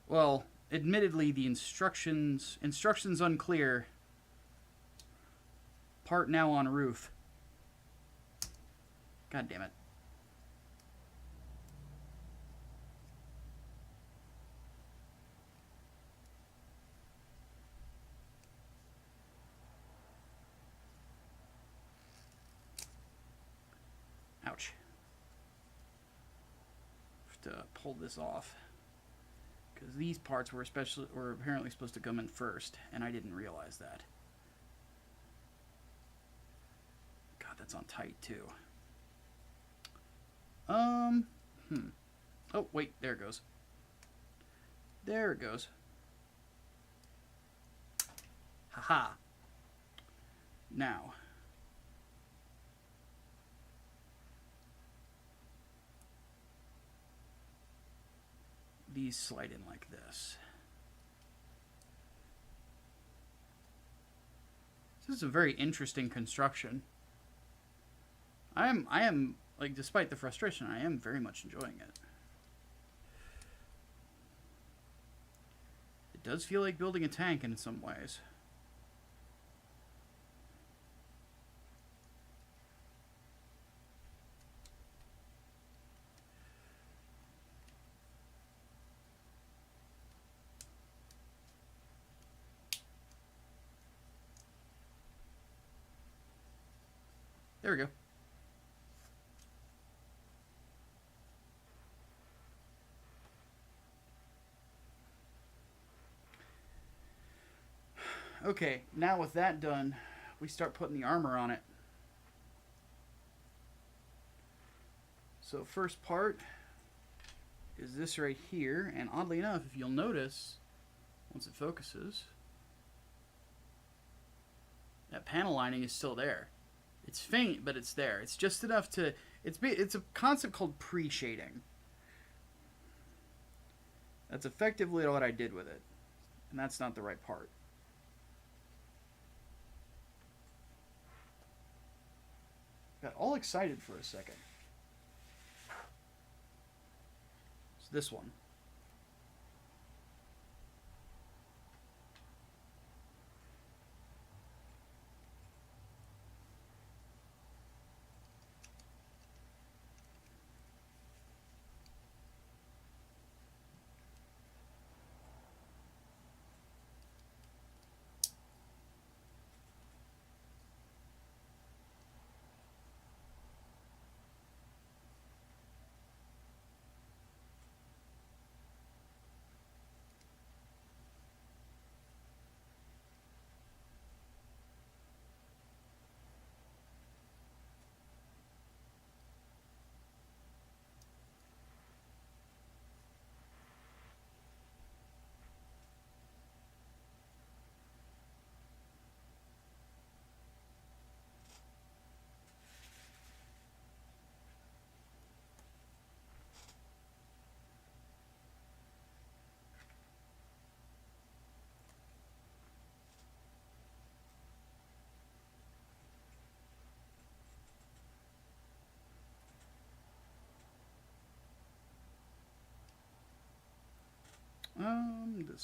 Well, admittedly, the instructions unclear. Part now en route. God damn it. Ouch. Have to pull this off. Because these parts were apparently supposed to come in first, and I didn't realize that. God, that's on tight too. Oh, wait, there it goes. There it goes. Haha. Now. These slide in like this. This is a very interesting construction. I am like, despite the frustration, I am very much enjoying it. It does feel like building a tank in some ways. There we go. Okay, now with that done, we start putting the armor on it. So first part is this right here, and oddly enough, if you'll notice, once it focuses, that panel lining is still there. It's faint, but it's there. It's just enough to... It's a concept called pre-shading. That's effectively what I did with it. And that's not the right part. Got all excited for a second. It's this one.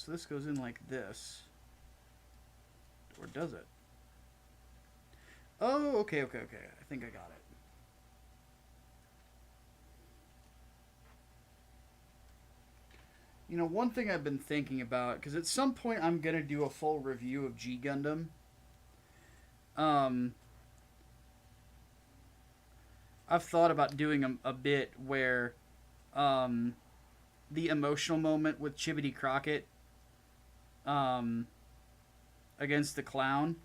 This goes in like this. Or does it? Oh, okay. I think I got it. You know, one thing I've been thinking about, because at some point I'm going to do a full review of G Gundam. I've thought about doing a bit where um, the emotional moment with Chibbity Crockett against the clown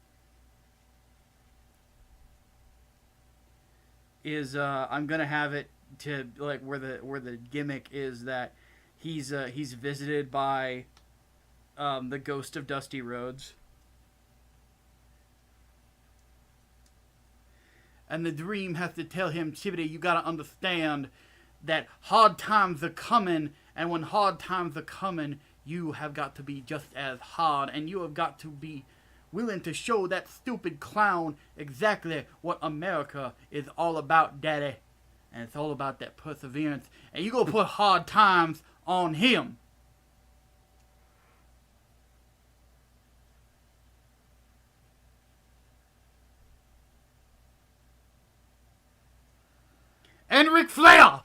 is I'm gonna have it to like where the gimmick is that he's visited by the ghost of Dusty Rhodes. And the dream has to tell him, Chibbity, you gotta understand that hard times are coming, and when hard times are coming, you have got to be just as hard, and you have got to be willing to show that stupid clown exactly what America is all about, Daddy. And it's all about that perseverance. And you go put hard times on him. And Ric Flair!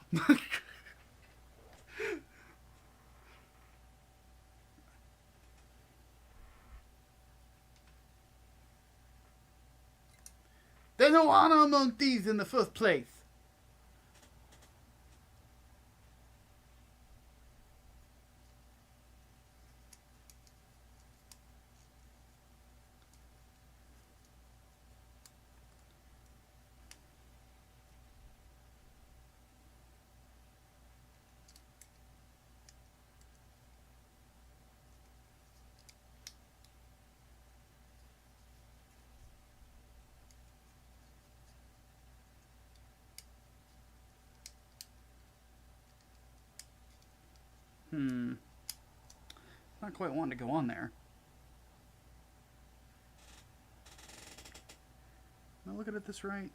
There's no honor among thieves in the first place. Not quite wanting to go on there. Am I looking at this right?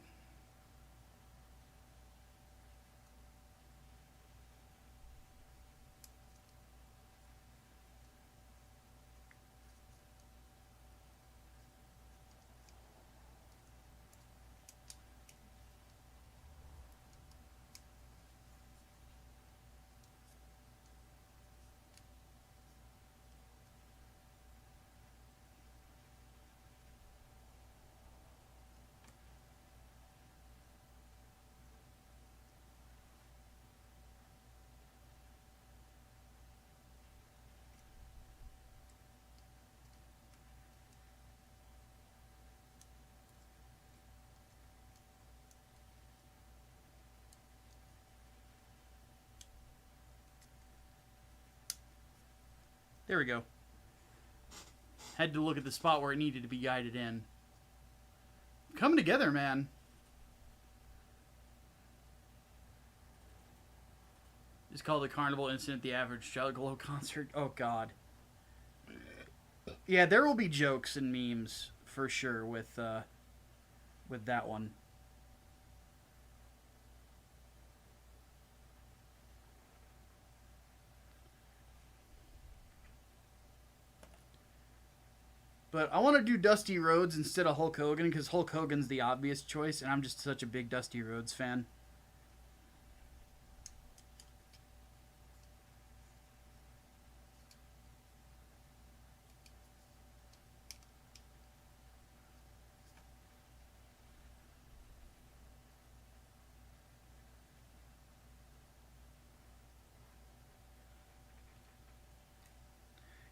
There we go. Had to look at the spot where it needed to be guided in. Coming together, man. It's called the Carnival Incident, the Average Juggalo Concert. Oh, God. Yeah, there will be jokes and memes for sure with that one. But I want to do Dusty Rhodes instead of Hulk Hogan because Hulk Hogan's the obvious choice, and I'm just such a big Dusty Rhodes fan.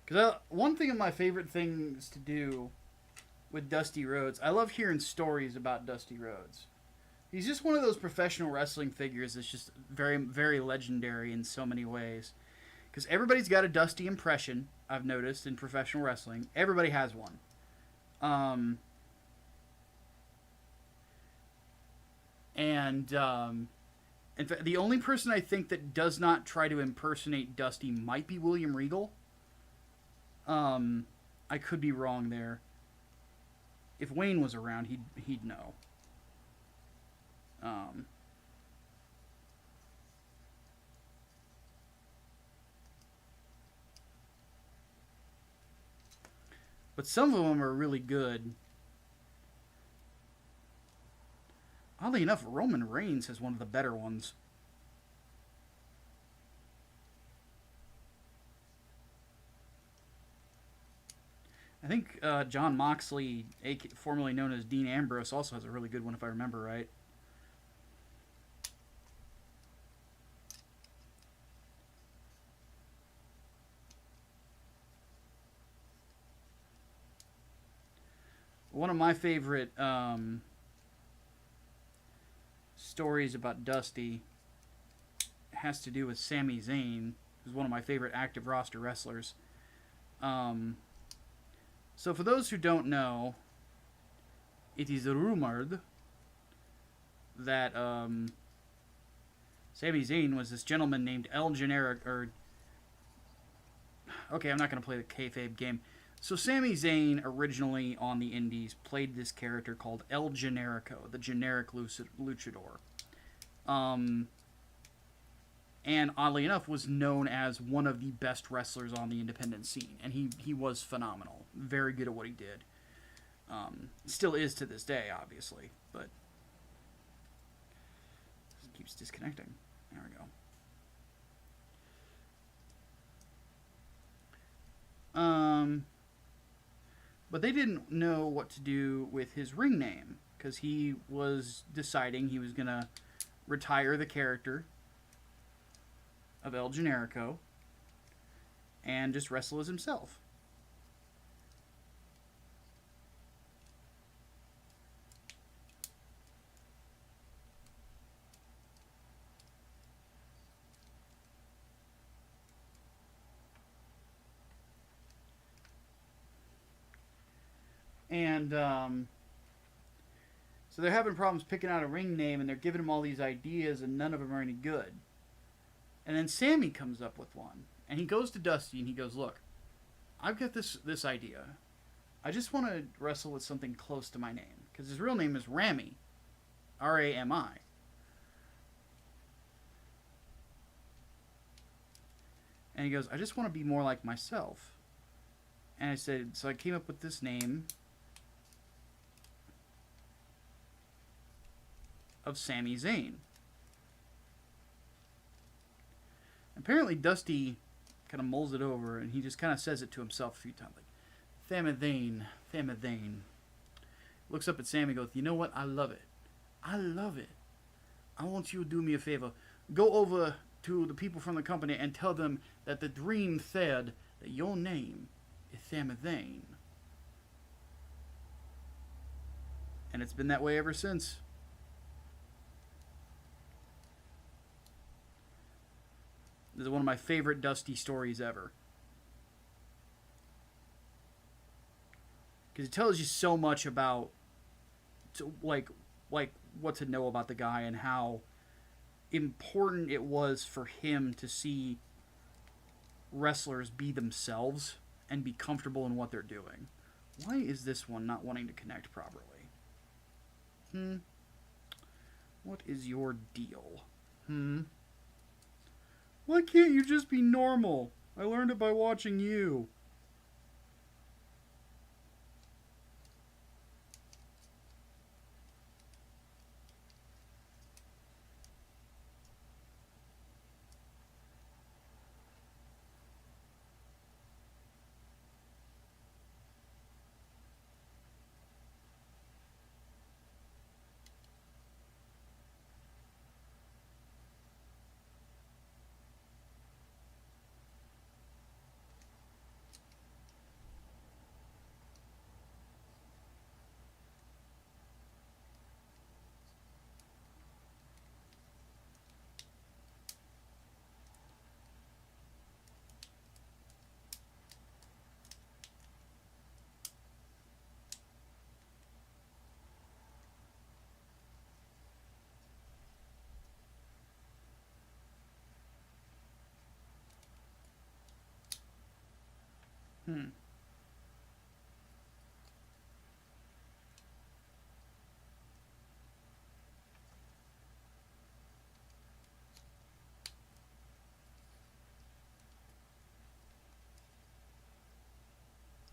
Because one thing of my favorite things to do with Dusty Rhodes, I love hearing stories about Dusty Rhodes. He's just one of those professional wrestling figures that's just very, very legendary in so many ways. Because everybody's got a Dusty impression, I've noticed, in professional wrestling. Everybody has one. In fact, the only person I think that does not try to impersonate Dusty might be William Regal. I could be wrong there. If Wayne was around, he'd know. But some of them are really good. Oddly enough, Roman Reigns has one of the better ones. I think John Moxley, formerly known as Dean Ambrose, also has a really good one, if I remember right. One of my favorite stories about Dusty has to do with Sami Zayn, who's one of my favorite active roster wrestlers. So for those who don't know, it is rumored that Sami Zayn was this gentleman named El Generic, or... Okay, I'm not going to play the kayfabe game. So Sami Zayn originally on the indies played this character called El Generico, the generic luchador. And oddly enough was known as one of the best wrestlers on the independent scene. And he was phenomenal. Very good at what he did. Still is to this day, obviously. But it keeps disconnecting. There we go. But they didn't know what to do with his ring name, because he was deciding he was going to retire the character of El Generico and just wrestle as himself. And so they're having problems picking out a ring name, and they're giving him all these ideas, and none of them are any good. And then Sammy comes up with one, and he goes to Dusty, and he goes, "Look, I've got this idea. I just want to wrestle with something close to my name, because his real name is Rami, R-A-M-I. And he goes, I just want to be more like myself." And I said, so I came up with this name of Sami Zayn. Apparently Dusty kind of mulls it over, and he just kind of says it to himself a few times, like, Thamadane, Thamadane. Looks up at Sammy and goes, "You know what? I love it. I love it. I want you to do me a favor. Go over to the people from the company and tell them that the dream said that your name is Thamadane." And it's been that way ever since. This is one of my favorite Dusty stories ever. Because it tells you so much about, like what to know about the guy and how important it was for him to see wrestlers be themselves and be comfortable in what they're doing. Why is this one not wanting to connect properly? What is your deal? Why can't you just be normal? I learned it by watching you.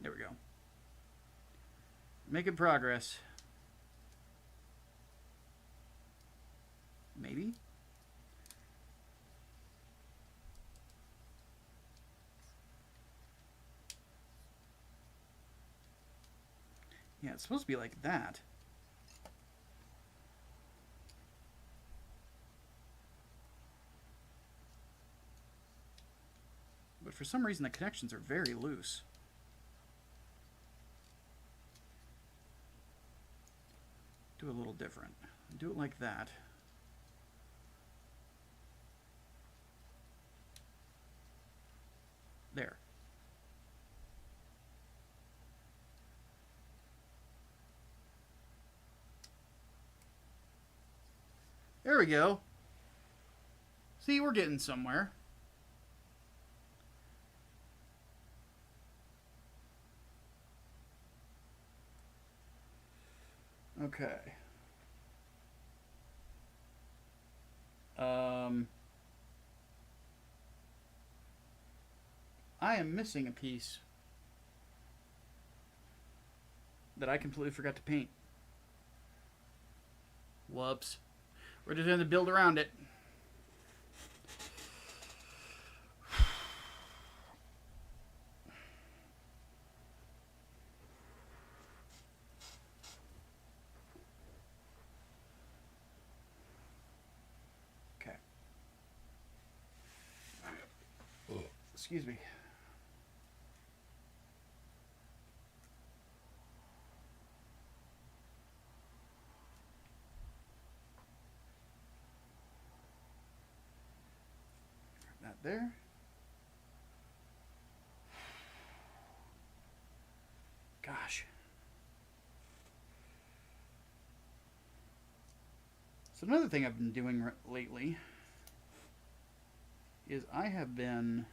There we go. Making progress. Maybe? Yeah, it's supposed to be like that. But for some reason the connections are very loose. do a little different. Do it like that. There. There we go. See, we're getting somewhere. Okay. I am missing a piece that I completely forgot to paint. Whoops. We're just going to build around it. Okay. Excuse me. That there. Gosh. So another thing I've been doing lately is I have been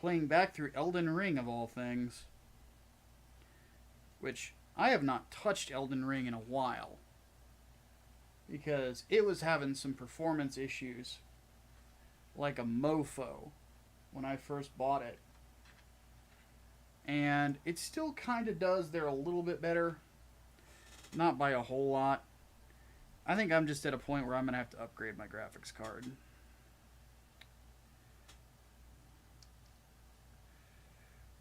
playing back through Elden Ring of all things, which I have not touched Elden Ring in a while because it was having some performance issues like a mofo when I first bought it. And it still kind of does. They're a little bit better. Not by a whole lot. I think I'm just at a point where I'm going to have to upgrade my graphics card.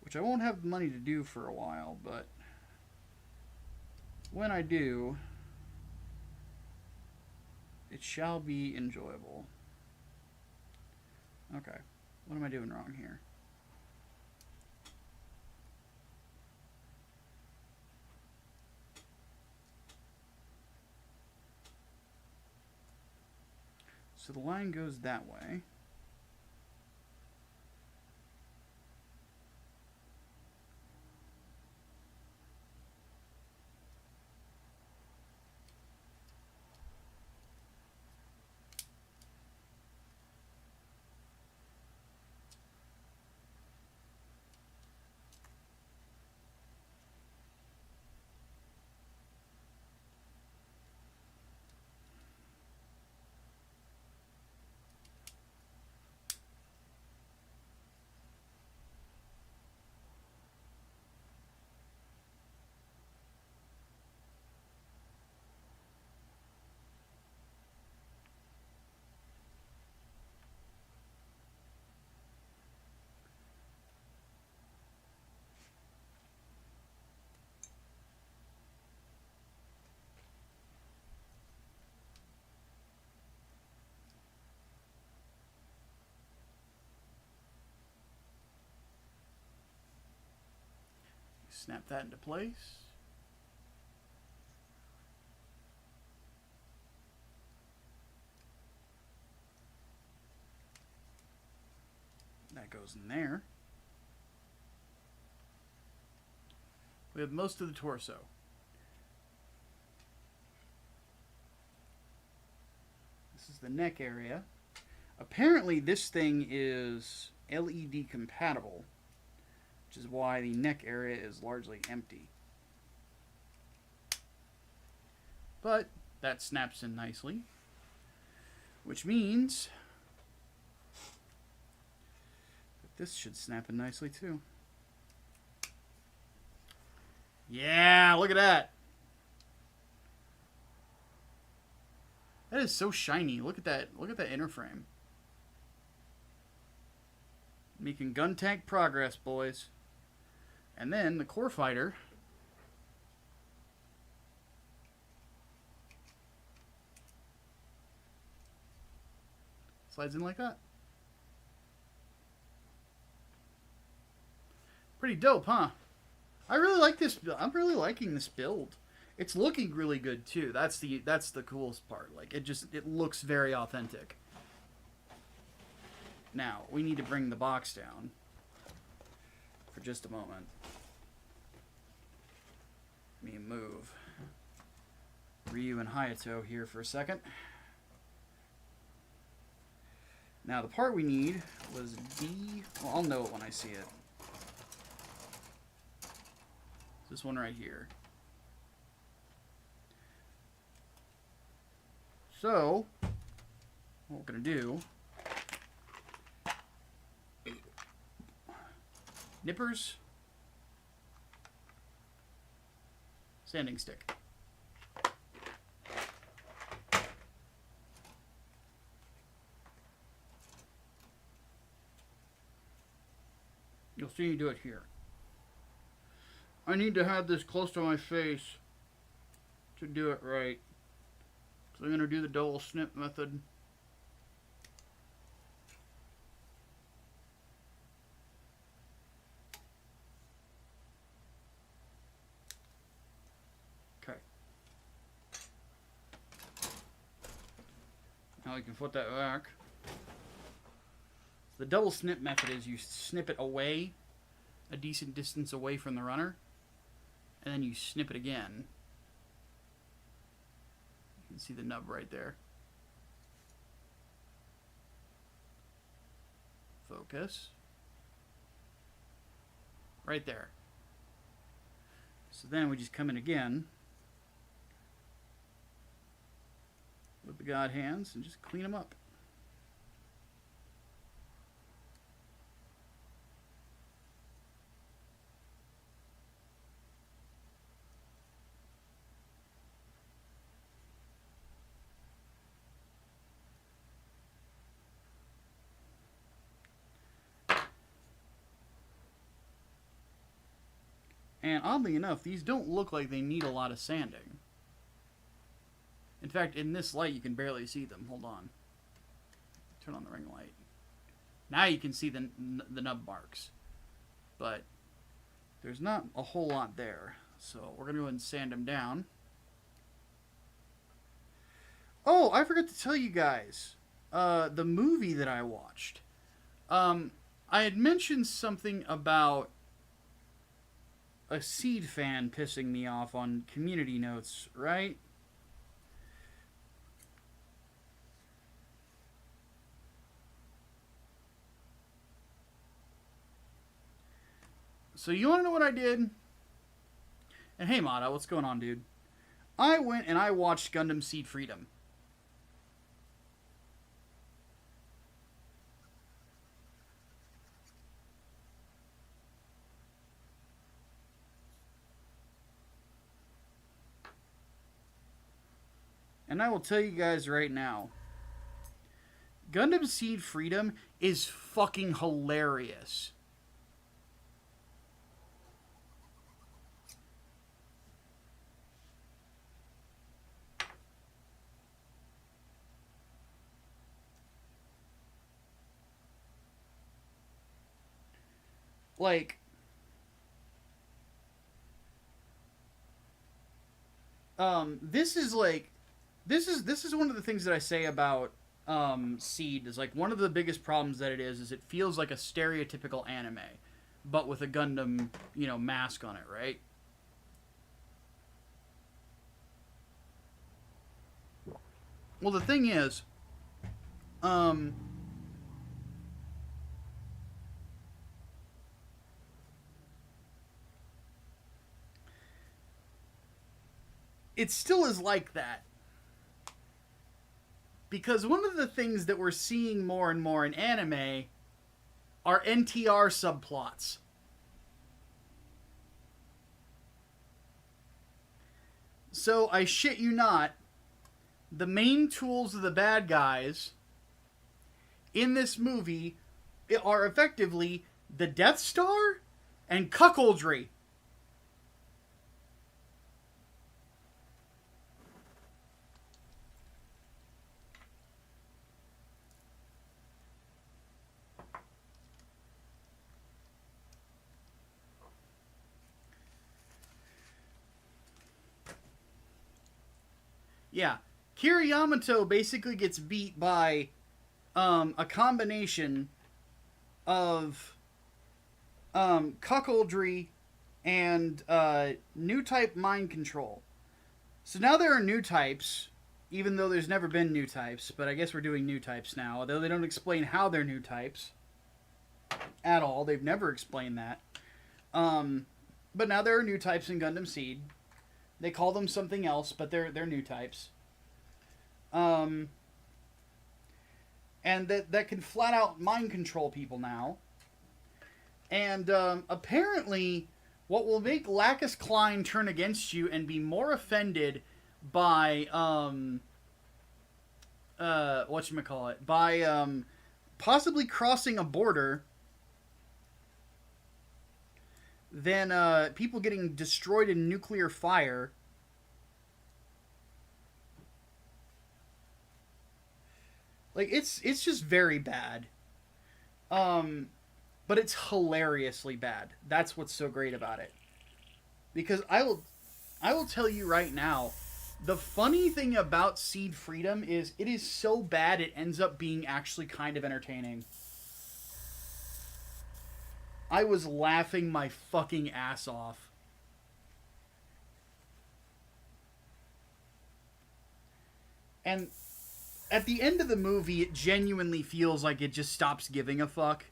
Which I won't have the money to do for a while, but when I do, it shall be enjoyable. Okay, what am I doing wrong here? So the line goes that way. Snap that into place. That goes in there. We have most of the torso. This is the neck area. Apparently this thing is LED compatible, which is why the neck area is largely empty. But that snaps in nicely, which means that this should snap in nicely too. Yeah, look at that. That is so shiny. Look at that. Look at that inner frame. Making Guntank progress, boys. And then the core fighter slides in like that. Pretty dope, huh? I really like this. I'm really liking this build. It's looking really good too. That's the coolest part. Like it looks very authentic. Now we need to bring the box down for just a moment. Let me move Ryu and Hayato here for a second. Now the part we need was D. Well, I'll know it when I see it. This one right here. So, what we're going to do, nippers, sanding stick. You'll see me do it here. I need to have this close to my face to do it right. So I'm going to do the double snip method. Okay. Now we can put that back. The double snip method is you snip it away, a decent distance away from the runner, and then you snip it again. You can see the nub right there. Focus. Right there. So then we just come in again with the God hands and just clean them up. And oddly enough, these don't look like they need a lot of sanding. In fact, in this light, you can barely see them. Hold on. Turn on the ring light. Now you can see the nub marks. But there's not a whole lot there. So we're going to go ahead and sand them down. Oh, I forgot to tell you guys. The movie that I watched. I had mentioned something about a Seed fan pissing me off on community notes, right? So you want to know what I did? And hey, Mata, what's going on, dude? I went and I watched Gundam Seed Freedom. And I will tell you guys right now, Gundam Seed Freedom is fucking hilarious. Like, this is like, this is one of the things that I say about Seed is like one of the biggest problems that it is it feels like a stereotypical anime, but with a Gundam, you know, mask on it, right? Well, the thing is, it still is like that. Because one of the things that we're seeing more and more in anime are NTR subplots. So, I shit you not, the main tools of the bad guys in this movie are effectively the Death Star and cuckoldry. Yeah. Kira Yamato basically gets beat by a combination of cuckoldry and new type mind control. So now there are new types, even though there's never been new types, but I guess we're doing new types now, although they don't explain how they're new types at all. They've never explained that. But now there are new types in Gundam Seed. They call them something else, but they're new types. And that can flat out mind control people now. And apparently, what will make Lacus Clyne turn against you and be more offended by whatchamacallit, by possibly crossing a border than people getting destroyed in nuclear fire. Like, it's just very bad. But it's hilariously bad. That's what's so great about it. Because I will tell you right now, the funny thing about Seed Freedom is it is so bad it ends up being actually kind of entertaining. I was laughing my fucking ass off. And at the end of the movie, it genuinely feels like it just stops giving a fuck.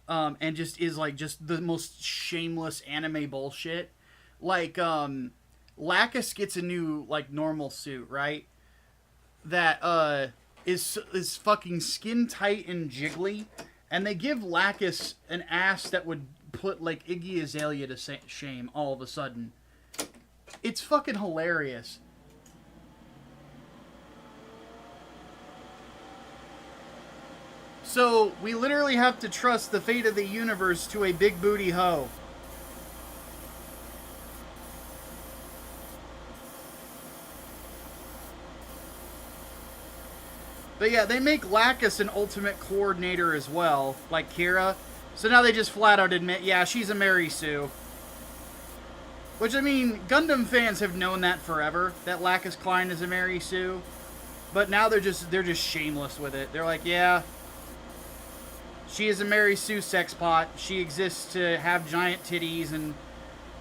And just is like just the most shameless anime bullshit. Like, Lacus gets a new, like, normal suit, right? That, is fucking skin tight and jiggly. And they give Lacus an ass that would put, like, Iggy Azalea to shame all of a sudden. It's fucking hilarious. So, we literally have to trust the fate of the universe to a big booty hoe. But yeah, they make Lacus an ultimate coordinator as well, like Kira. So now they just flat out admit, yeah, she's a Mary Sue. Which, I mean, Gundam fans have known that forever, that Lacus Clyne is a Mary Sue. But now they're just shameless with it. They're like, yeah, she is a Mary Sue sexpot. She exists to have giant titties and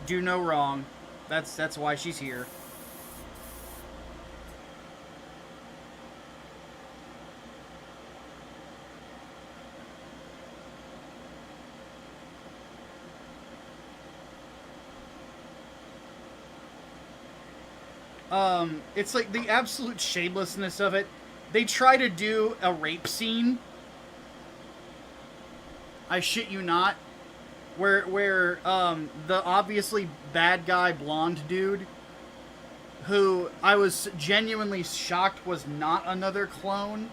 do no wrong. That's why she's here. It's like the absolute shamelessness of it. They try to do a rape scene. I shit you not. Where the obviously bad guy blonde dude, who I was genuinely shocked was not another clone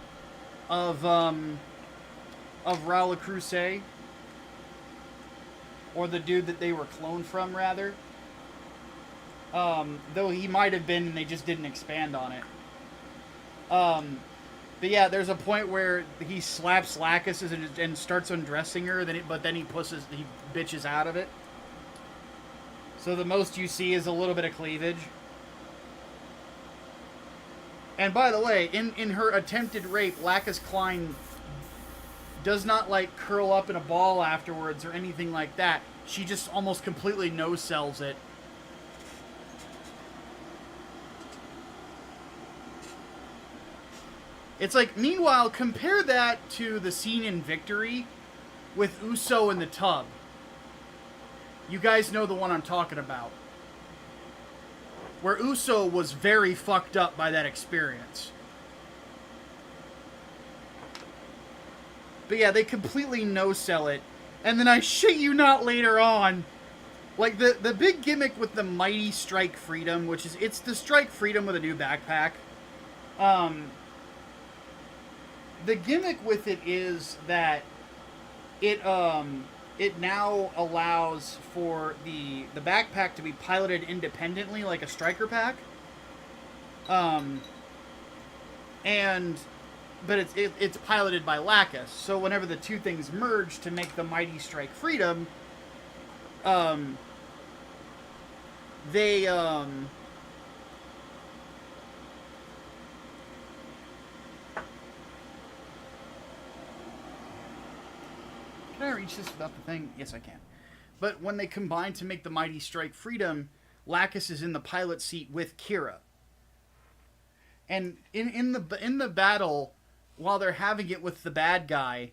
of Raul Crusade. Or the dude that they were cloned from, rather. Though he might have been, and they just didn't expand on it. But yeah, there's a point where he slaps Lacus and starts undressing her, but then he bitches out of it. So the most you see is a little bit of cleavage. And by the way, in her attempted rape, Lacus Clyne does not, like, curl up in a ball afterwards or anything like that. She just almost completely no-sells it. It's like, meanwhile, compare that to the scene in Victory with Uso in the tub. You guys know the one I'm talking about. Where Uso was very fucked up by that experience. But yeah, they completely no-sell it. And then I shit you not later on, like, the big gimmick with the Mighty Strike Freedom, which is, it's the Strike Freedom with a new backpack. The gimmick with it is that it now allows for the backpack to be piloted independently, like a striker pack. But it's piloted by Lacus. So whenever the two things merge to make the Mighty Strike Freedom, Can I reach this without the thing? Yes, I can. But when they combine to make the mighty strike Freedom, Lacus is in the pilot seat with Kira. And in the battle, while they're having it with the bad guy,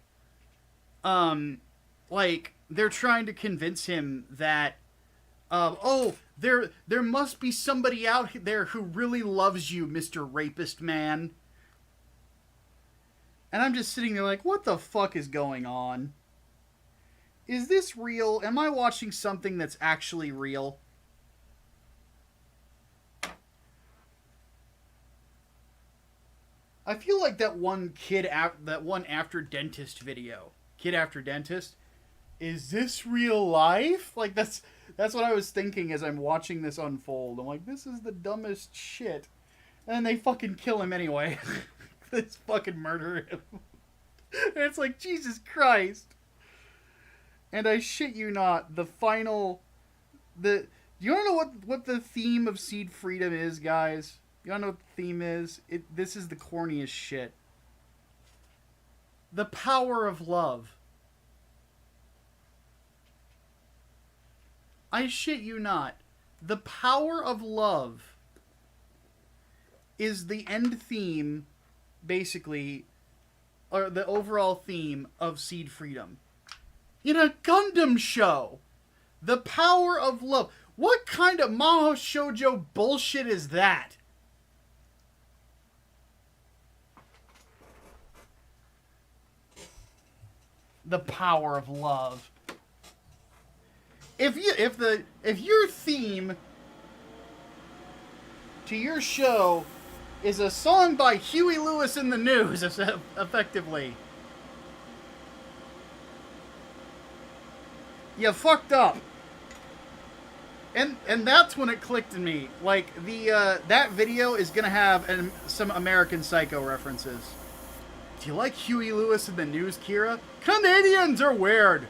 like they're trying to convince him that, there must be somebody out there who really loves you, Mr. Rapist Man. And I'm just sitting there like, what the fuck is going on? Is this real? Am I watching something that's actually real? I feel like that one after dentist video. Kid after dentist. Is this real life? Like that's what I was thinking as I'm watching this unfold. I'm like, this is the dumbest shit. And then they fucking kill him anyway. They fucking murder him. And it's like, Jesus Christ. And I shit you not, the final... Do you want to know what the theme of Seed Freedom is, guys? You want to know what the theme is? This is the corniest shit. The power of love. I shit you not. The power of love is the end theme, basically, or the overall theme of Seed Freedom. In a Gundam show. The power of love. What kind of Maho Shoujo bullshit is that? The power of love. If your theme to your show is a song by Huey Lewis in the News, effectively, you fucked up. And that's when it clicked in me. Like, that video is gonna have some American Psycho references. Do you like Huey Lewis in the News, Kira? Canadians are weird!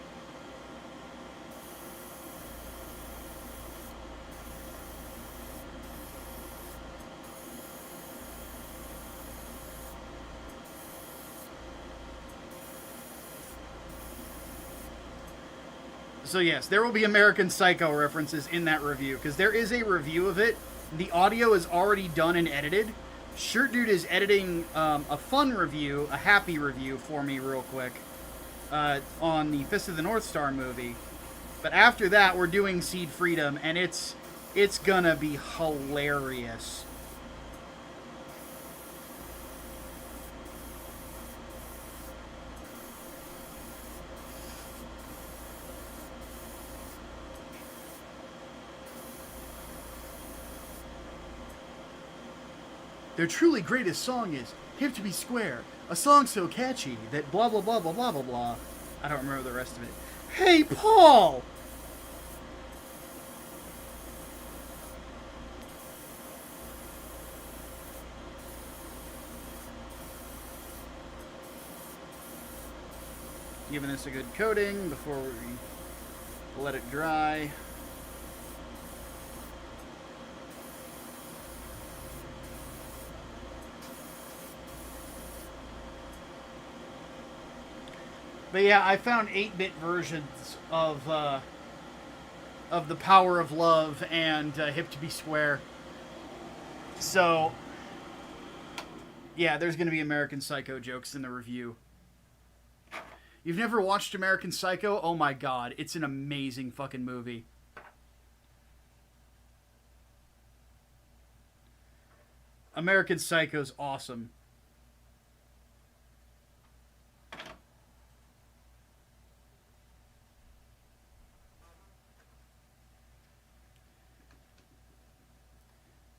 So yes, there will be American Psycho references in that review, because there is a review of it. The audio is already done and edited. Shirt Dude is editing a fun review, a happy review for me real quick, on the Fist of the North Star movie. But after that, we're doing Seed Freedom, and it's gonna be hilarious. Their truly greatest song is Hip to Be Square, a song so catchy that blah blah blah blah blah blah blah. I don't remember the rest of it. Hey, Paul! Giving this a good coating before we let it dry. But yeah, I found 8-bit versions of The Power of Love and Hip to Be Square. So, yeah, there's going to be American Psycho jokes in the review. You've never watched American Psycho? Oh my god, it's an amazing fucking movie. American Psycho's awesome.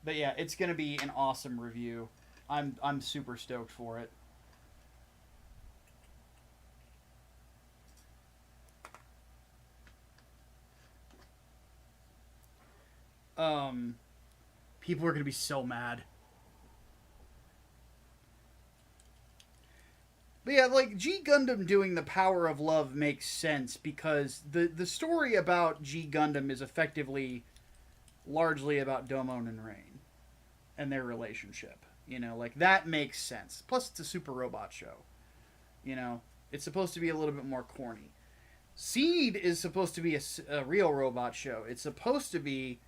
But yeah, it's gonna be an awesome review. I'm super stoked for it. People are gonna be so mad. But yeah, like, G Gundam doing the Power of Love makes sense because the story about G Gundam is effectively largely about Domon and Rain and their relationship. You know, like, that makes sense. Plus, it's a super robot show. You know, it's supposed to be a little bit more corny. Seed is supposed to be a real robot show. It's supposed to be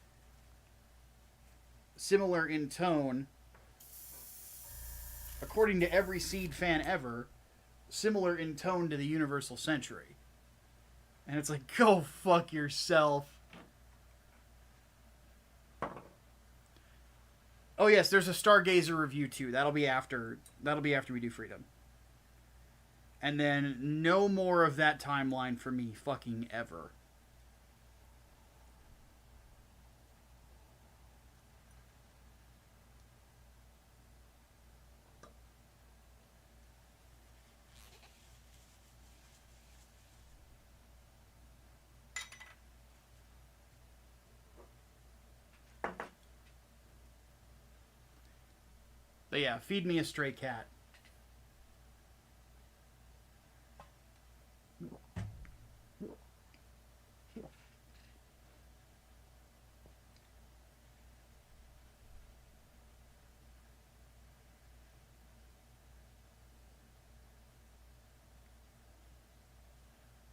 similar in tone, according to every Seed fan ever, similar in tone to the Universal Century. And it's like, go fuck yourself. Oh yes, there's a Stargazer review too. That'll be after we do Freedom. And then no more of that timeline for me fucking ever. But yeah, feed me a stray cat.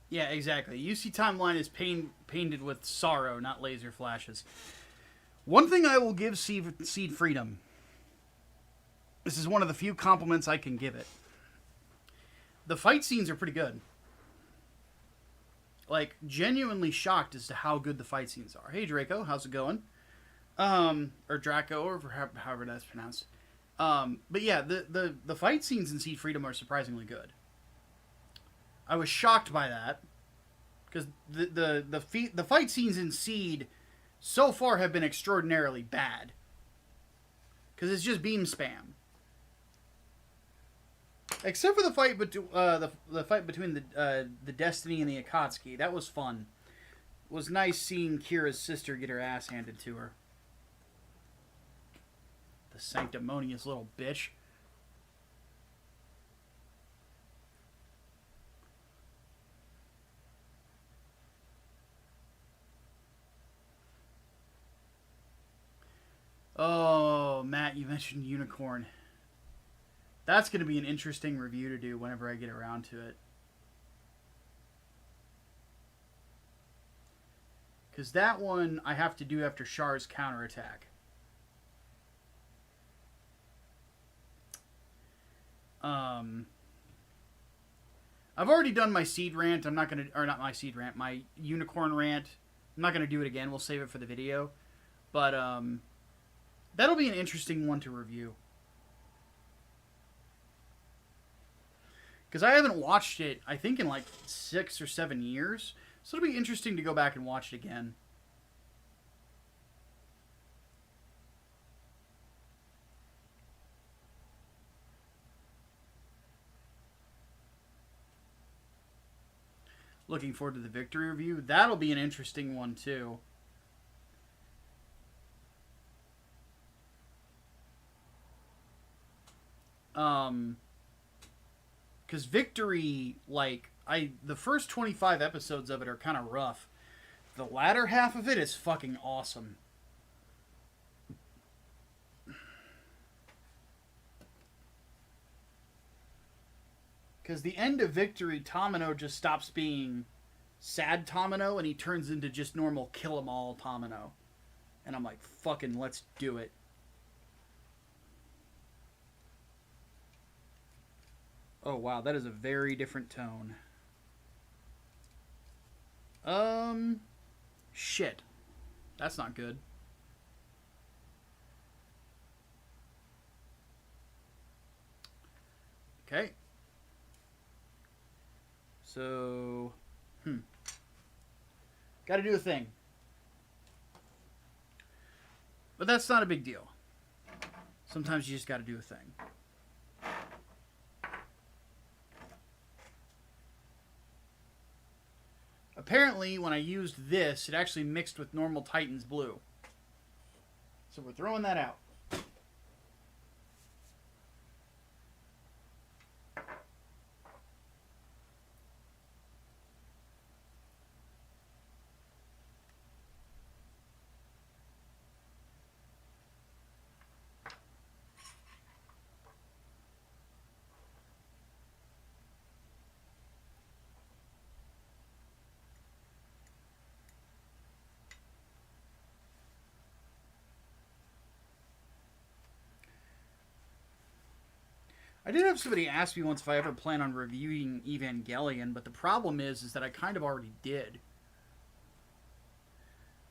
Yeah, exactly. UC Timeline is painted with sorrow, not laser flashes. One thing I will give Seed Freedom. This is one of the few compliments I can give it. The fight scenes are pretty good. Like, genuinely shocked as to how good the fight scenes are. Hey, Draco, how's it going? Or Draco, or however that's pronounced. But yeah, the fight scenes in Seed Freedom are surprisingly good. I was shocked by that, because the fight scenes in Seed so far have been extraordinarily bad. Because it's just beam spam. Except for the fight the fight between the Destiny and the Akatsuki. That was fun. It was nice seeing Kira's sister get her ass handed to her. The sanctimonious little bitch. Oh, Matt, you mentioned Unicorn. That's going to be an interesting review to do whenever I get around to it. Because that one I have to do after Char's counterattack. I've already done my Seed rant. I'm not going to... Or not my Seed rant. My Unicorn rant. I'm not going to do it again. We'll save it for the video. But, that'll be an interesting one to review. Because I haven't watched it, I think, in like 6 or 7 years. So it'll be interesting to go back and watch it again. Looking forward to the Victory review. That'll be an interesting one, too. Because Victory, like, the first 25 episodes of it are kind of rough. The latter half of it is fucking awesome. Because the end of Victory, Tamino just stops being sad Tamino and he turns into just normal kill 'em all Tamino. And I'm like, fucking let's do it. Oh, wow, that is a very different tone. Shit. That's not good. Okay. So, gotta do a thing. But that's not a big deal. Sometimes you just gotta do a thing. Apparently, when I used this, it actually mixed with normal Titan's blue. So we're throwing that out. I did have somebody ask me once if I ever plan on reviewing Evangelion, but the problem is that I kind of already did.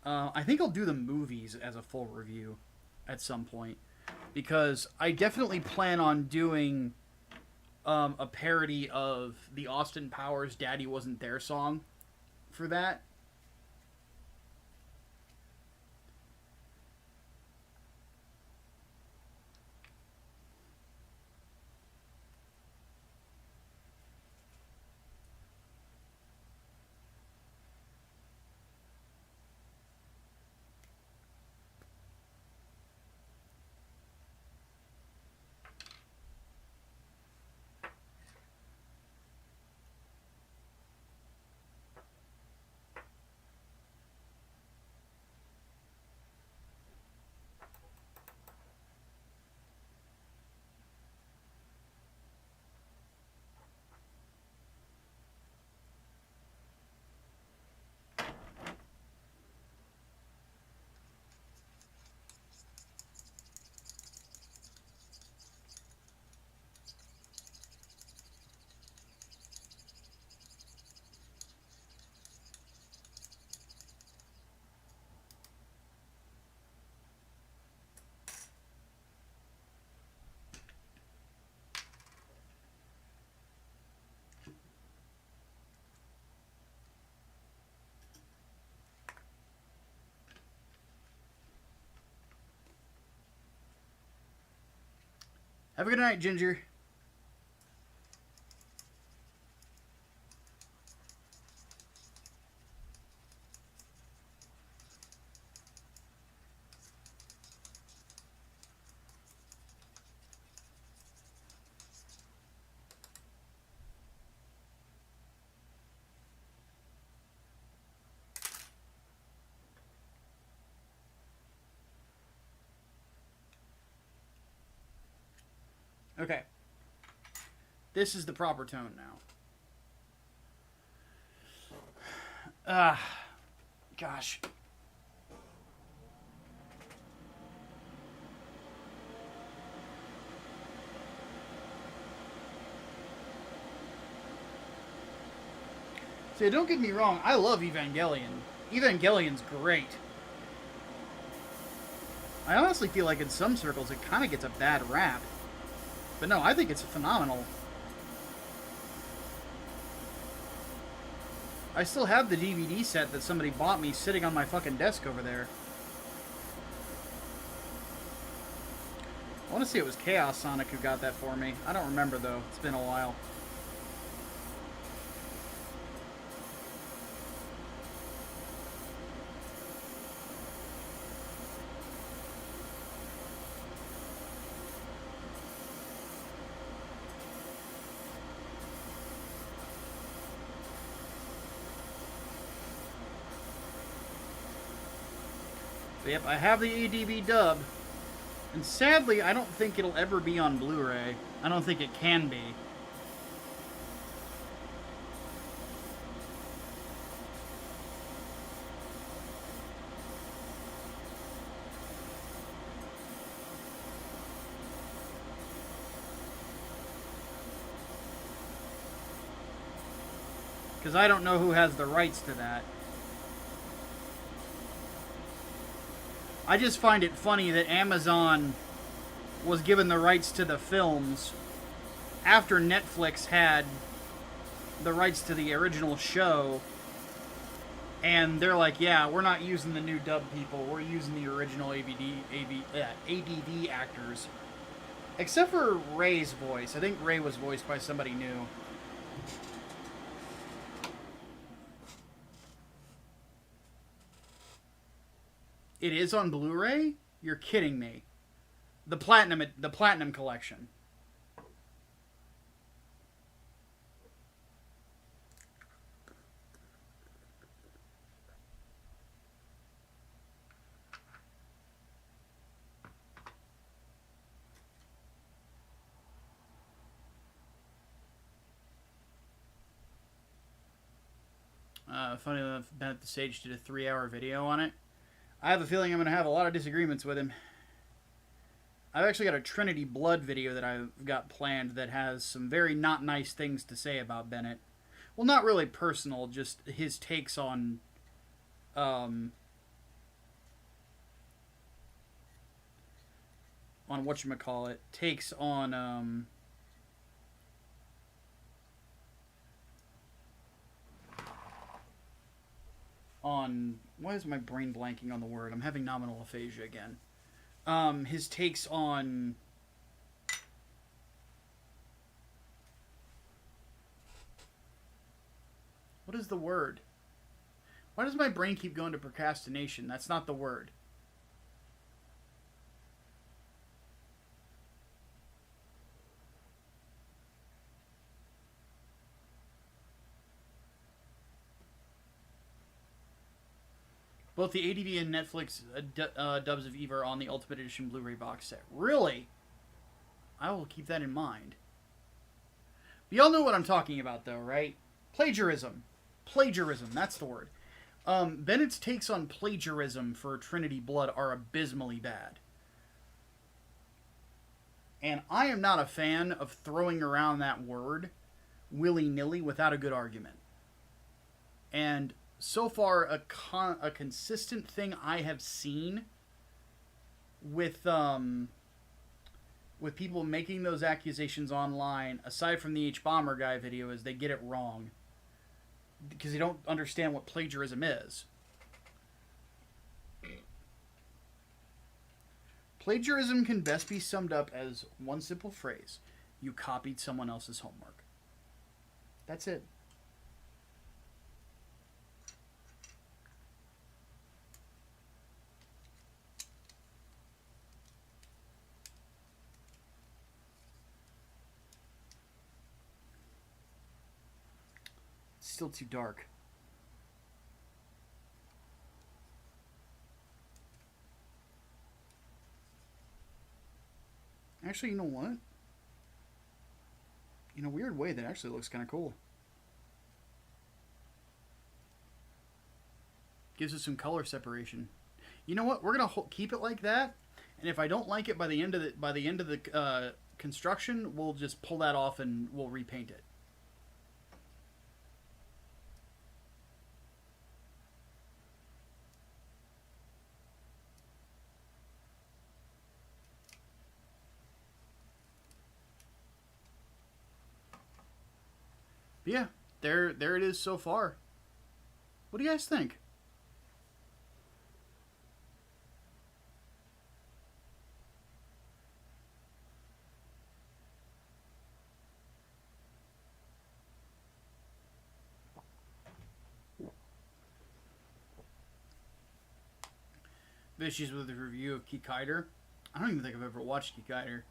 I think I'll do the movies as a full review at some point, because I definitely plan on doing a parody of the Austin Powers "Daddy Wasn't There" song for that. Have a good night, Ginger. Okay. This is the proper tone now. Gosh. See, don't get me wrong, I love Evangelion. Evangelion's great. I honestly feel like in some circles it kind of gets a bad rap. But no, I think it's phenomenal. I still have the DVD set that somebody bought me sitting on my fucking desk over there. I want to say it was Chaos Sonic who got that for me. I don't remember though. It's been a while. But yep, I have the ADV dub. And sadly, I don't think it'll ever be on Blu-ray. I don't think it can be. Because I don't know who has the rights to that. I just find it funny that Amazon was given the rights to the films after Netflix had the rights to the original show, and they're like, yeah, we're not using the new dub people, we're using the original ADV actors. Except for Ray's voice. I think Ray was voiced by somebody new. It is on Blu-ray? You're kidding me. The Platinum Collection. Funny enough, Ben at the Stage did a 3-hour video on it. I have a feeling I'm going to have a lot of disagreements with him. I've actually got a Trinity Blood video that I've got planned that has some very not nice things to say about Bennett. Well, not really personal, just his takes on whatchamacallit, takes on why is my brain blanking on the word? I'm having nominal aphasia again. His takes on what is the word? Why does my brain keep going to procrastination? That's not the word. Both the ADV and Netflix dubs of Eva are on the Ultimate Edition Blu-ray box set. Really? I will keep that in mind. But y'all know what I'm talking about, though, right? Plagiarism. Plagiarism, that's the word. Bennett's takes on plagiarism for Trinity Blood are abysmally bad. And I am not a fan of throwing around that word willy-nilly without a good argument. And so far, a consistent thing I have seen with people making those accusations online, aside from the H-Bomber guy video, is they get it wrong. Because they don't understand what plagiarism is. Plagiarism can best be summed up as one simple phrase. You copied someone else's homework. That's it. Still too dark. Actually, you know what? In a weird way, that actually looks kind of cool. Gives us some color separation. You know what? We're gonna keep it like that, and if I don't like it by the end of the construction, we'll just pull that off and we'll repaint it. But yeah, there it is so far. What do you guys think? Issues with the review of Kikaider. I don't even think I've ever watched Kikaider.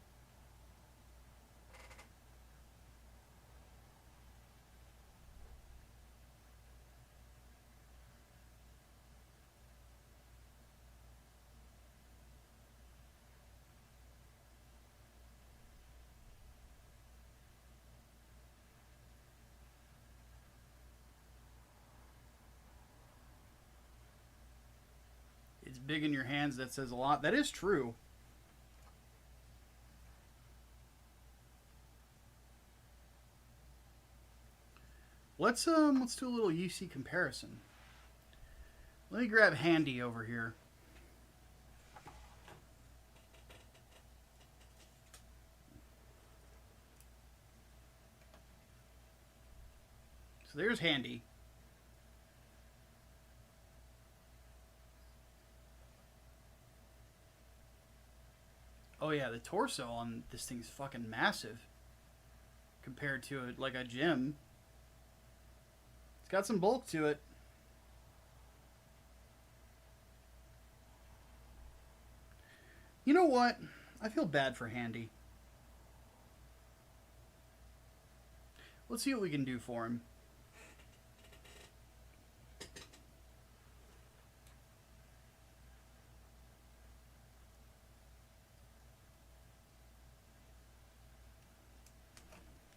It's big in your hands. That says a lot. That is true. Let's do a little UC comparison. Let me grab Handy over here. So there's Handy. Oh yeah, the torso on this thing's fucking massive compared to like a gym. It's got some bulk to it. You know what? I feel bad for Handy. Let's see what we can do for him.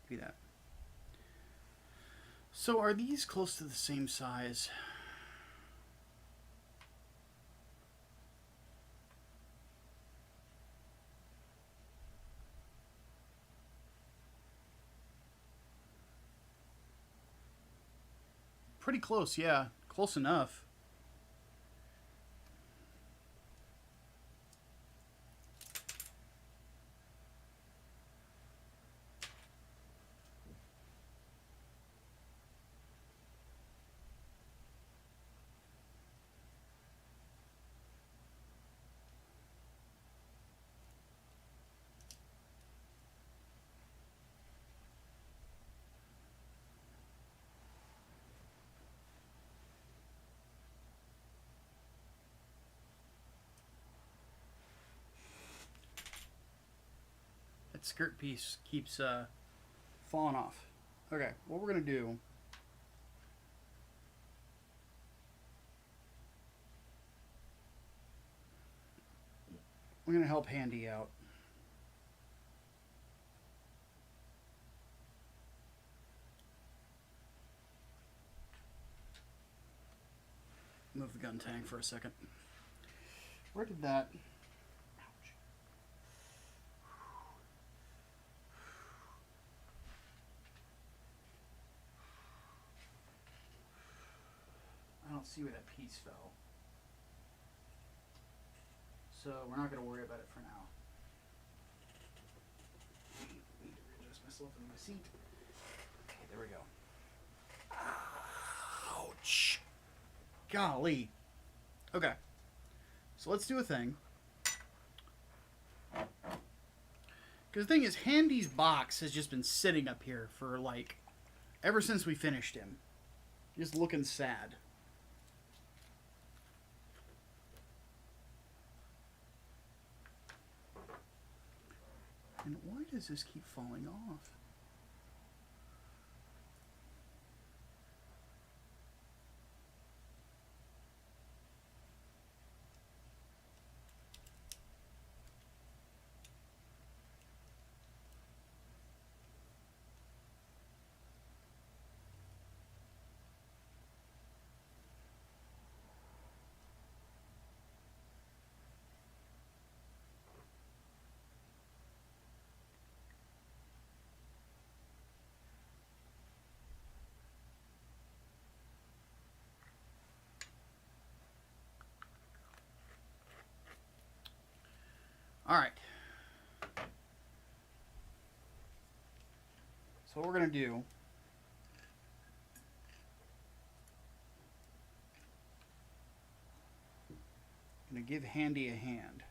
Be that. So are these close to the same size? pretty close, yeah. Close enough. That skirt piece keeps falling off. Okay, what we're going to do... We're going to help Handy out. Move the gun tank for a second. Where did that... Ouch. I don't see where that piece fell. So we're not going to worry about it for now. Need to readjust myself in my seat. Okay, there we go. Ouch. Golly. Okay. So let's do a thing. Because the thing is, Handy's box has just been sitting up here for, like, ever since we finished him. Just looking sad. And why does this keep falling off? All right. So what we're going to do, I'm going to give Handy a hand.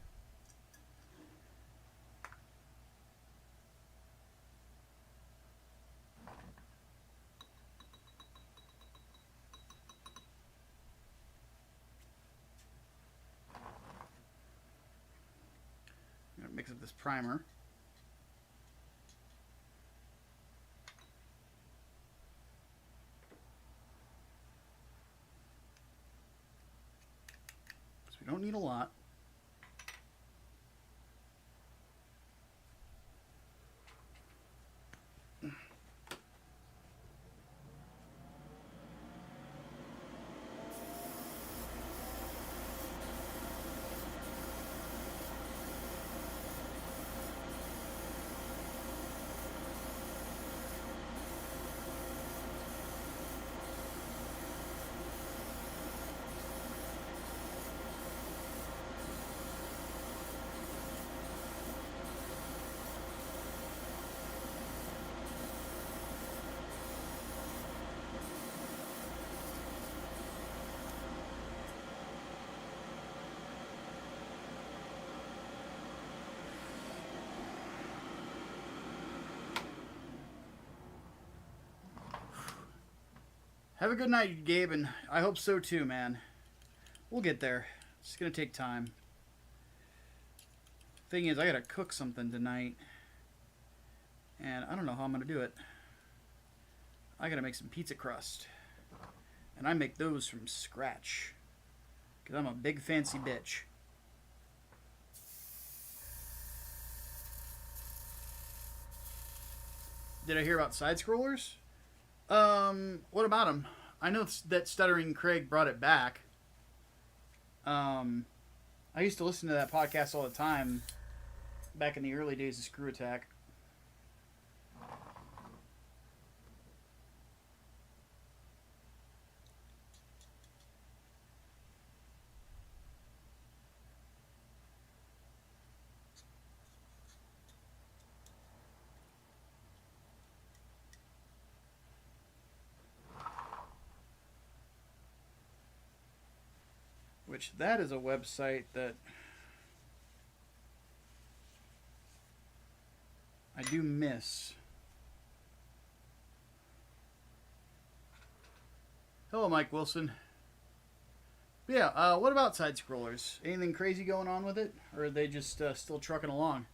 I'm going to mix up this primer. We don't need a lot. Have a good night, Gabe, and I hope so too, man. We'll get there. It's gonna take time. Thing is, I gotta cook something tonight, and I don't know how I'm gonna do it. I gotta make some pizza crust, and I make those from scratch, because I'm a big fancy bitch. Did I hear about side-scrollers? What about them? I know that Stuttering Craig brought it back. I used to listen to that podcast all the time back in the early days of Screw Attack. Which, that is a website that I do miss. Hello, Mike Wilson. But yeah, what about side-scrollers? Anything crazy going on with it? Or are they just still trucking along?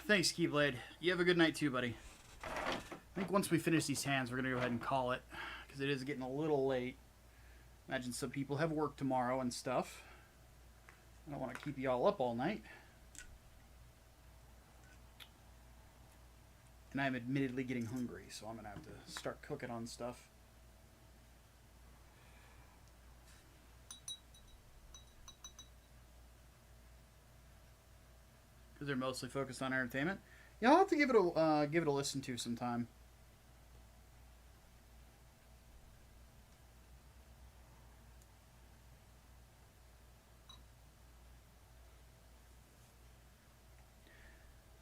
Thanks, Keyblade. You have a good night too, buddy. I think once we finish these hands, we're going to go ahead and call it, because it is getting a little late. Imagine some people have work tomorrow and stuff. I don't want to keep you all up all night. And I'm admittedly getting hungry, so I'm going to have to start cooking on stuff. Because they're mostly focused on entertainment. Yeah, I'll have to give it a listen to sometime.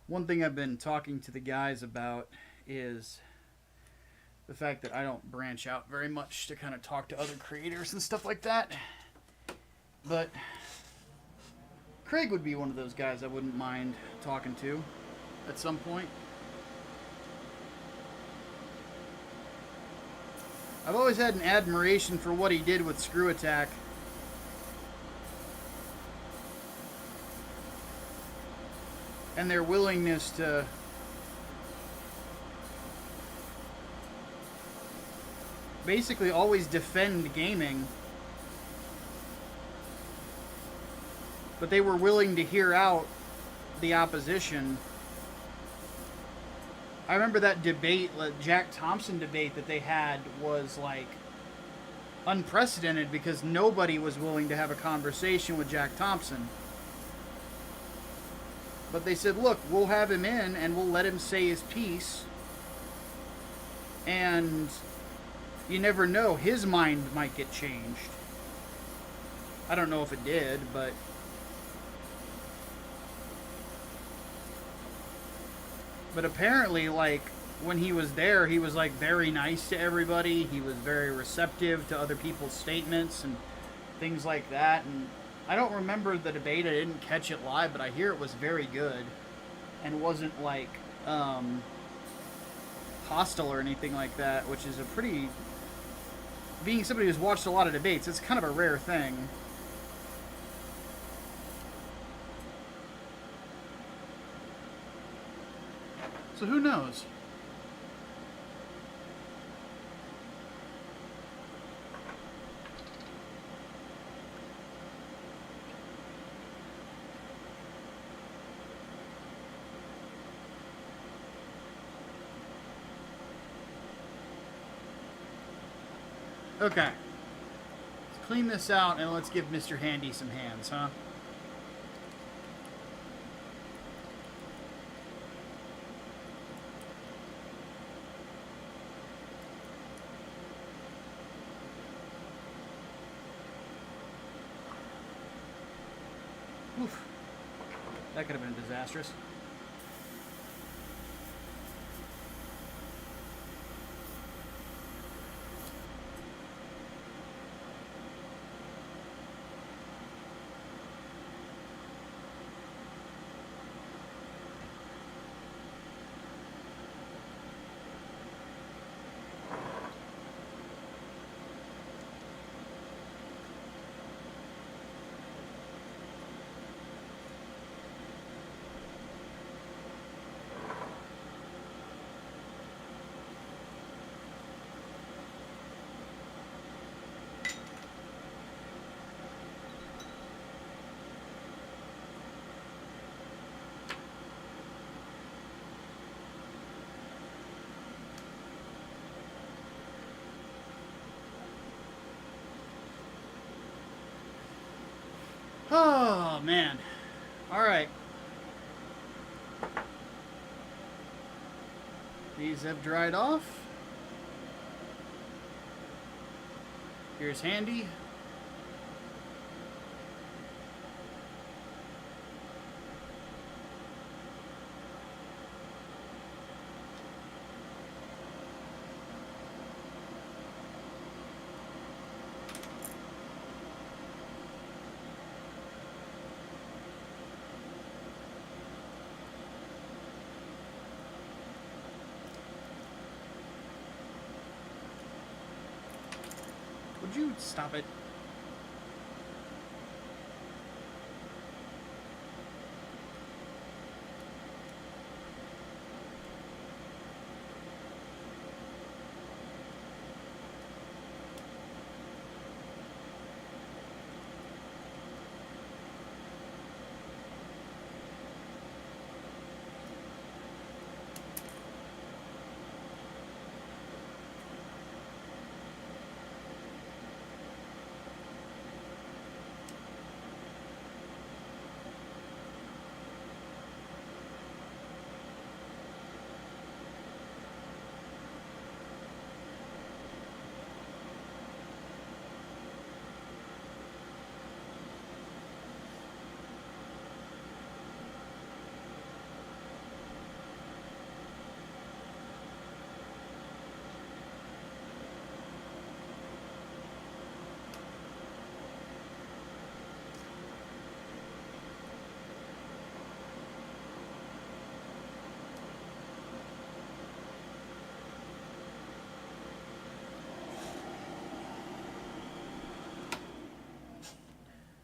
One thing I've been talking to the guys about is the fact that I don't branch out very much to kind of talk to other creators and stuff like that. But Craig would be one of those guys I wouldn't mind talking to at some point. I've always had an admiration for what he did with Screw Attack. And their willingness to basically always defend gaming. But they were willing to hear out the opposition. I remember that debate, the Jack Thompson debate that they had was like unprecedented because nobody was willing to have a conversation with Jack Thompson. But they said, look, we'll have him in and we'll let him say his piece. And you never know, his mind might get changed. I don't know if it did, but apparently, like, when he was there, he was, like, very nice to everybody. He was very receptive to other people's statements and things like that. And I don't remember the debate. I didn't catch it live, but I hear it was very good and wasn't, like, hostile or anything like that, which is a pretty... Being somebody who's watched a lot of debates, it's kind of a rare thing. So who knows? Okay. Let's clean this out and let's give Mr. Handy some hands, huh? Oof. That could have been disastrous. Oh, man. Alright. These have dried off. Here's Handy. Would you stop it?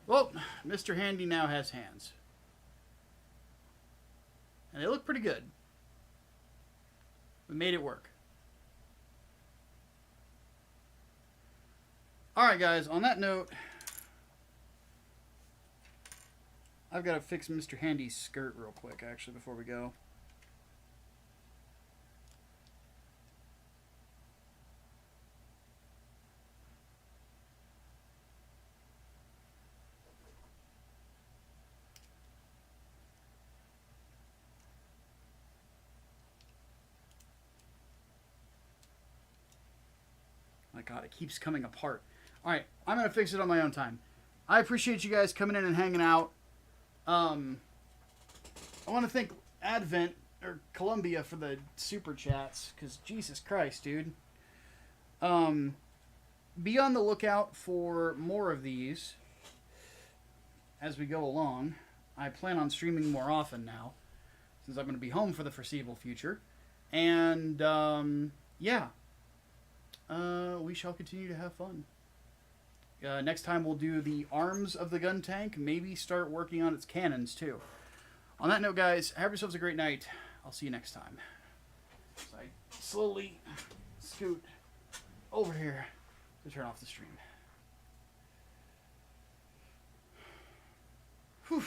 Well, Mr. Handy now has hands. And they look pretty good. We made it work. Alright guys, on that note, I've got to fix Mr. Handy's skirt real quick actually before we go. My God, it keeps coming apart. All right, I'm going to fix it on my own time. I appreciate you guys coming in and hanging out. I want to thank Advent, or Columbia, for the super chats, because Jesus Christ, dude. Be on the lookout for more of these as we go along. I plan on streaming more often now, since I'm going to be home for the foreseeable future. And, yeah. We shall continue to have fun. Next time we'll do the arms of the gun tank. Maybe start working on its cannons too. On that note, guys, have yourselves a great night. I'll see you next time. So I slowly scoot over here to turn off the stream. Whew.